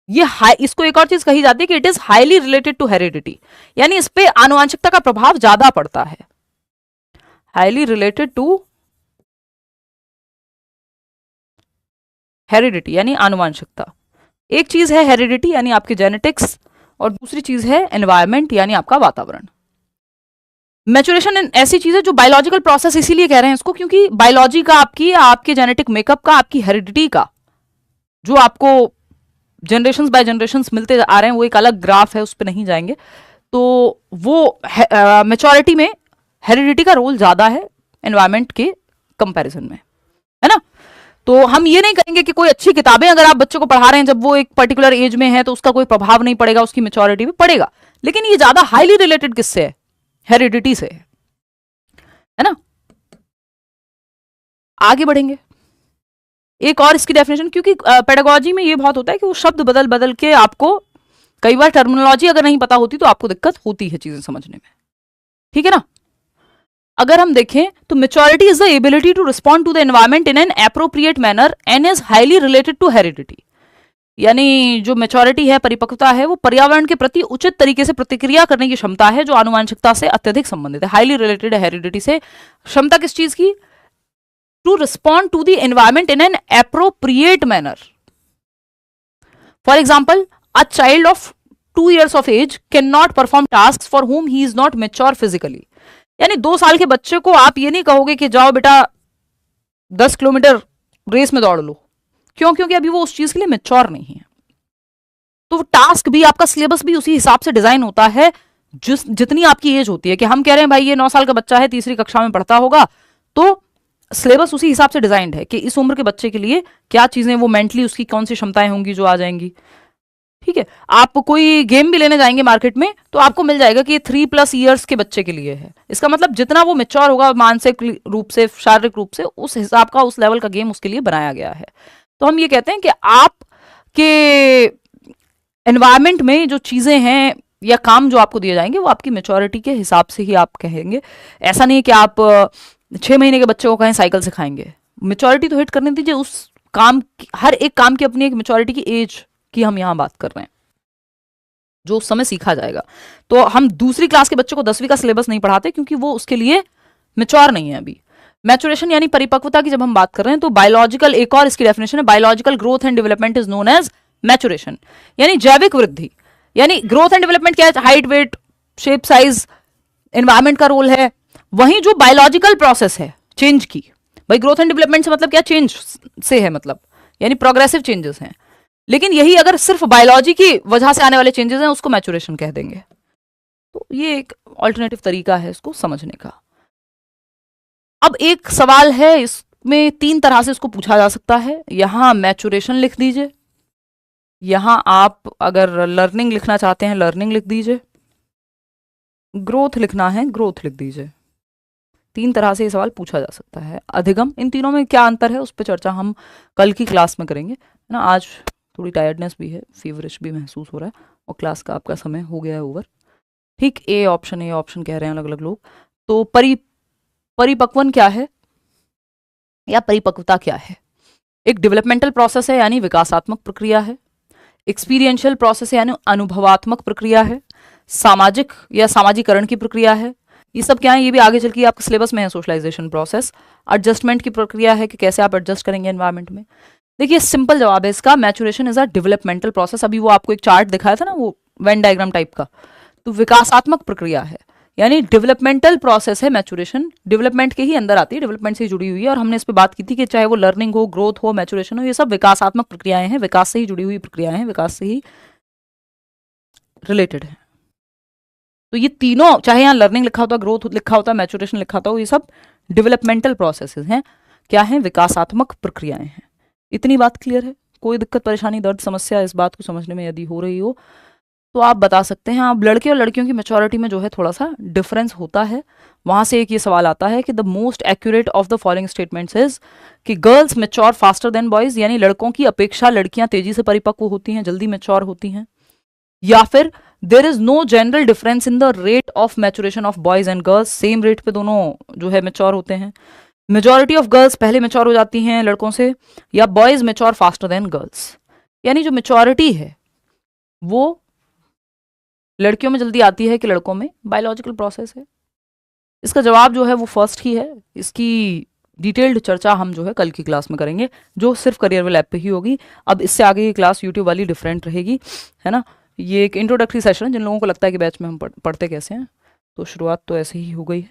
ये इसको एक और चीज कही जाती है कि it is highly related to heredity, यानी इस पे आनुवंशिकता का प्रभाव ज्यादा पड़ता है। हाईली रिलेटेड टू हेरिडिटी यानी आनुवंशिकता। एक चीज है हेरिडिटी यानी आपके जेनेटिक्स, और दूसरी चीज है एनवायरमेंट यानी आपका वातावरण। मैच्योरेशन ऐसी चीज है जो बायोलॉजिकल प्रोसेस इसीलिए कह रहे हैं इसको, क्योंकि बायोलॉजी का आपके जेनेटिक मेकअप का, आपकी हेरिडिटी का जो आपको जनरेशंस बाय जनरेशंस मिलते आ रहे हैं, वो एक अलग ग्राफ है, उस पर नहीं जाएंगे। तो वो मैच्योरिटी में हेरिडिटी का रोल ज्यादा है एनवायरमेंट के कंपैरिजन में, है ना। तो हम ये नहीं कहेंगे कि कोई अच्छी किताबें अगर आप बच्चों को पढ़ा रहे हैं जब वो एक पर्टिकुलर एज में है तो उसका कोई प्रभाव नहीं पड़ेगा, उसकी मेच्योरिटी भी पड़ेगा, लेकिन ये ज्यादा हाईली रिलेटेड किससे है, हेरिडिटी से है ना। आगे बढ़ेंगे, एक और इसकी डेफिनेशन, क्योंकि पेडागोजी में ये बहुत होता है कि वो शब्द बदल बदल के आपको, कई बार टर्मिनोलॉजी अगर नहीं पता होती तो आपको दिक्कत होती है चीजें समझने में, ठीक है ना। अगर हम देखें तो maturity is the ability to respond to the environment in an appropriate manner and is highly related to heredity. यानी जो मेच्योरिटी है, परिपक्वता है, वो पर्यावरण के प्रति उचित तरीके से प्रतिक्रिया करने की क्षमता है जो आनुवांशिकता से अत्यधिक संबंधित है। हाईली रिलेटेड है हेरिडिटी से। क्षमता किस चीज की, to respond to the environment in an appropriate manner. For example, a child of 2 years of age cannot perform tasks for whom he is not mature physically। यानी 2 साल के बच्चे को आप ये नहीं कहोगे कि जाओ बेटा 10 किलोमीटर रेस में दौड़ लो, क्यों, क्योंकि अभी वो उस चीज के लिए मेच्योर नहीं है। तो टास्क भी, आपका सिलेबस भी उसी हिसाब से डिजाइन होता है जितनी आपकी एज होती है। कि हम कह रहे हैं भाई ये 9 साल का बच्चा है, तीसरी कक्षा में पढ़ता होगा, तो सिलेबस उसी हिसाब से डिजाइंड है कि इस उम्र के बच्चे के लिए क्या चीजें, वो मेंटली उसकी कौन सी क्षमताएं होंगी जो आ जाएंगी, ठीक है। आप कोई गेम भी लेने जाएंगे मार्केट में तो आपको मिल जाएगा कि ये 3+ years के बच्चे के लिए है। इसका मतलब जितना वो मेच्योर होगा मानसिक रूप से, शारीरिक रूप से, उस हिसाब का, उस लेवल का गेम उसके लिए बनाया गया है। तो हम ये कहते हैं कि आपके एनवायरमेंट में जो चीजें हैं या काम जो आपको दिए जाएंगे वो आपकी मेच्योरिटी के हिसाब से ही आप कहेंगे। ऐसा नहीं है कि आप 6 महीने के बच्चे को कहें साइकिल सिखाएंगे। मेच्योरिटी तो हिट करने दीजिए, उस काम की, हर एक काम की अपनी एक मेच्योरिटी की एज की हम यहां बात कर रहे हैं जो उस समय सीखा जाएगा। तो हम दूसरी क्लास के बच्चे को 10वीं का सिलेबस नहीं पढ़ाते क्योंकि वो उसके लिए मेच्योर नहीं है अभी। मैचुरेशन यानी परिपक्वता की जब हम बात कर रहे हैं तो बायोलॉजिकल, एक और इसकी डेफिनेशन है, biological growth and development is known as maturation. यानी जैविक वृद्धि, यानी ग्रोथ एंड डेवलपमेंट क्या है, height, weight, shape, size, environment का रोल है। वहीं जो बायोलॉजिकल प्रोसेस है चेंज की, भाई ग्रोथ एंड डेवलपमेंट से मतलब क्या, चेंज से है, मतलब यानी प्रोग्रेसिव चेंजेस हैं। लेकिन यही अगर सिर्फ बायोलॉजी की वजह से आने वाले चेंजेस हैं उसको मैचुरेशन कह देंगे। तो ये एक ऑल्टरनेटिव तरीका है इसको समझने का। अब एक सवाल है, इसमें 3 तरह से इसको पूछा जा सकता है। यहां मैचुरेशन लिख दीजिए, यहां आप अगर लर्निंग लिखना चाहते हैं लर्निंग लिख दीजिए, ग्रोथ लिखना है ग्रोथ लिख दीजिए। 3 तरह से ये सवाल पूछा जा सकता है। अधिगम, इन तीनों में क्या अंतर है उस पर चर्चा हम कल की क्लास में करेंगे, है ना। आज थोड़ी टायर्डनेस भी है, फीवरिश भी महसूस हो रहा है और क्लास का आपका समय हो गया है ओवर, ठीक। ए ऑप्शन कह रहे हैं अलग अलग लोग। तो परिपक्वन क्या है या परिपक्वता क्या है? एक डेवलपमेंटल प्रोसेस है यानी विकासात्मक प्रक्रिया है। एक्सपीरियंशियल प्रोसेस है यानी अनुभवात्मक प्रक्रिया है। सामाजिक या सामाजिकरण की प्रक्रिया है। ये सब क्या है, ये भी आगे चल के आपके सिलेबस में है। सोशलाइजेशन प्रोसेस, एडजस्टमेंट की प्रक्रिया है कि कैसे आप एडजस्ट करेंगे एनवायरमेंट में। देखिए सिंपल जवाब है इसका, maturation is a developmental process. अभी वो आपको एक चार्ट दिखाया था ना, वो वेन डायग्राम टाइप का, तो विकासात्मक प्रक्रिया है यानी डेवलपमेंटल प्रोसेस है मैचुरेशन। डेवलपमेंट के ही अंदर आती है, डेवलपमेंट से जुड़ी हुई है। और हमने इस पे बात की थी कि चाहे वो लर्निंग हो, ग्रोथ हो, मैचुरेशन हो, ये सब विकासात्मक प्रक्रियाएं हैं, विकास से ही जुड़ी हुई प्रक्रियाएं हैं, विकास से ही रिलेटेड है। तो ये तीनों, चाहे यहाँ लर्निंग लिखा होता, ग्रोथ लिखा होता, मैचुरेशन लिखा होता, ये सब डेवलपमेंटल प्रोसेसेस हैं। क्या है, विकासात्मक प्रक्रियाएं हैं। इतनी बात क्लियर है? कोई दिक्कत, परेशानी, दर्द, समस्या इस बात को समझने में यदि हो रही हो तो आप बता सकते हैं। आप लड़के और लड़कियों की मैच्योरिटी में जो है थोड़ा सा डिफरेंस होता है। वहां से एक ये सवाल आता है कि the most accurate of the following statements is कि girls mature faster than boys, यानी लड़कों की अपेक्षा लड़कियां तेजी से परिपक्व होती हैं, जल्दी मैच्योर होती हैं। या फिर there is no general difference in the rate of maturation of boys and girls, same rate पे दोनों जो है मैच्योर होते हैं। मेजॉरिटी ऑफ गर्ल्स पहले मैच्योर हो जाती हैं लड़कों से, या boys mature faster than girls, यानी जो मैच्योरिटी है वो लड़कियों में जल्दी आती है कि लड़कों में, बायोलॉजिकल प्रोसेस है। इसका जवाब जो है वो फर्स्ट ही है। इसकी डिटेल्ड चर्चा हम जो है कल की क्लास में करेंगे, जो सिर्फ करियरवेल ऐप पे ही होगी। अब इससे आगे की क्लास यूट्यूब वाली डिफरेंट रहेगी, है ना। ये एक इंट्रोडक्टरी सेशन है, जिन लोगों को लगता है कि बैच में हम पढ़ते कैसे हैं, तो शुरुआत तो ऐसे ही हो गई है।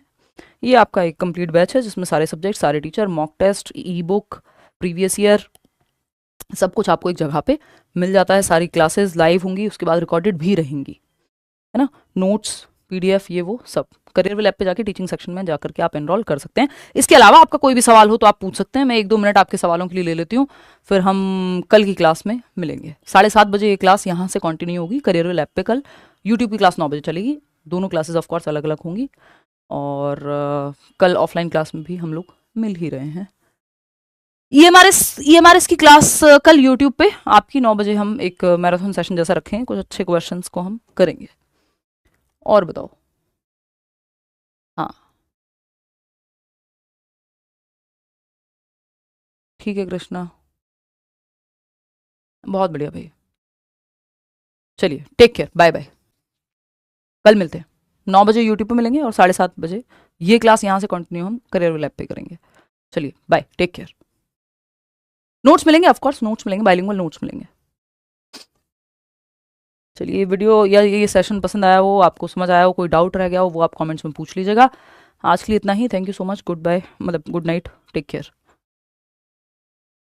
ये आपका एक कंप्लीट बैच है जिसमें सारे सब्जेक्ट, सारे teacher, mock test, e book, previous year, सब कुछ आपको एक जगह पे मिल जाता है। सारी क्लासेस लाइव होंगी, उसके बाद रिकॉर्डेड भी रहेंगी, है ना। नोट्स PDF ये वो सब करियर विल ऐप पे जाके टीचिंग सेक्शन में जाकर के आप एनरोल कर सकते हैं। इसके अलावा आपका कोई भी सवाल हो तो आप पूछ सकते हैं, मैं 1-2 मिनट आपके सवालों के लिए ले लेती हूँ, फिर हम कल की क्लास में मिलेंगे। 7:30 बजे ये क्लास यहाँ से कंटिन्यू होगी करियर विल ऐप पे। कल यूट्यूब की क्लास 9 बजे चलेगी, दोनों क्लासेस ऑफ कोर्स अलग अलग होंगी, और कल ऑफलाइन क्लास में भी हम लोग मिल ही रहे हैं। EMRS की क्लास कल यूट्यूब पे आपकी 9 बजे हम एक मैराथन सेशन जैसा रखेंगे, कुछ अच्छे क्वेश्चंस को हम करेंगे। और बताओ। हाँ ठीक है कृष्णा, बहुत बढ़िया भाई। चलिए टेक केयर, बाय बाय। कल मिलते हैं, 9 बजे यूट्यूब पे मिलेंगे और 7:30 बजे ये क्लास यहाँ से कंटिन्यू हम करियर विल ऐप पे करेंगे। चलिए बाय, टेक केयर। नोट्स मिलेंगे, ऑफ कोर्स नोट्स मिलेंगे, बाइलिंगुअल नोट्स मिलेंगे। चलिए ये वीडियो या ये सेशन पसंद आया हो, आपको समझ आया हो, कोई डाउट रह गया हो वो आप कमेंट्स में पूछ लीजिएगा। आज के लिए इतना ही, thank you so much, goodbye, मतलब गुड नाइट, टेक केयर।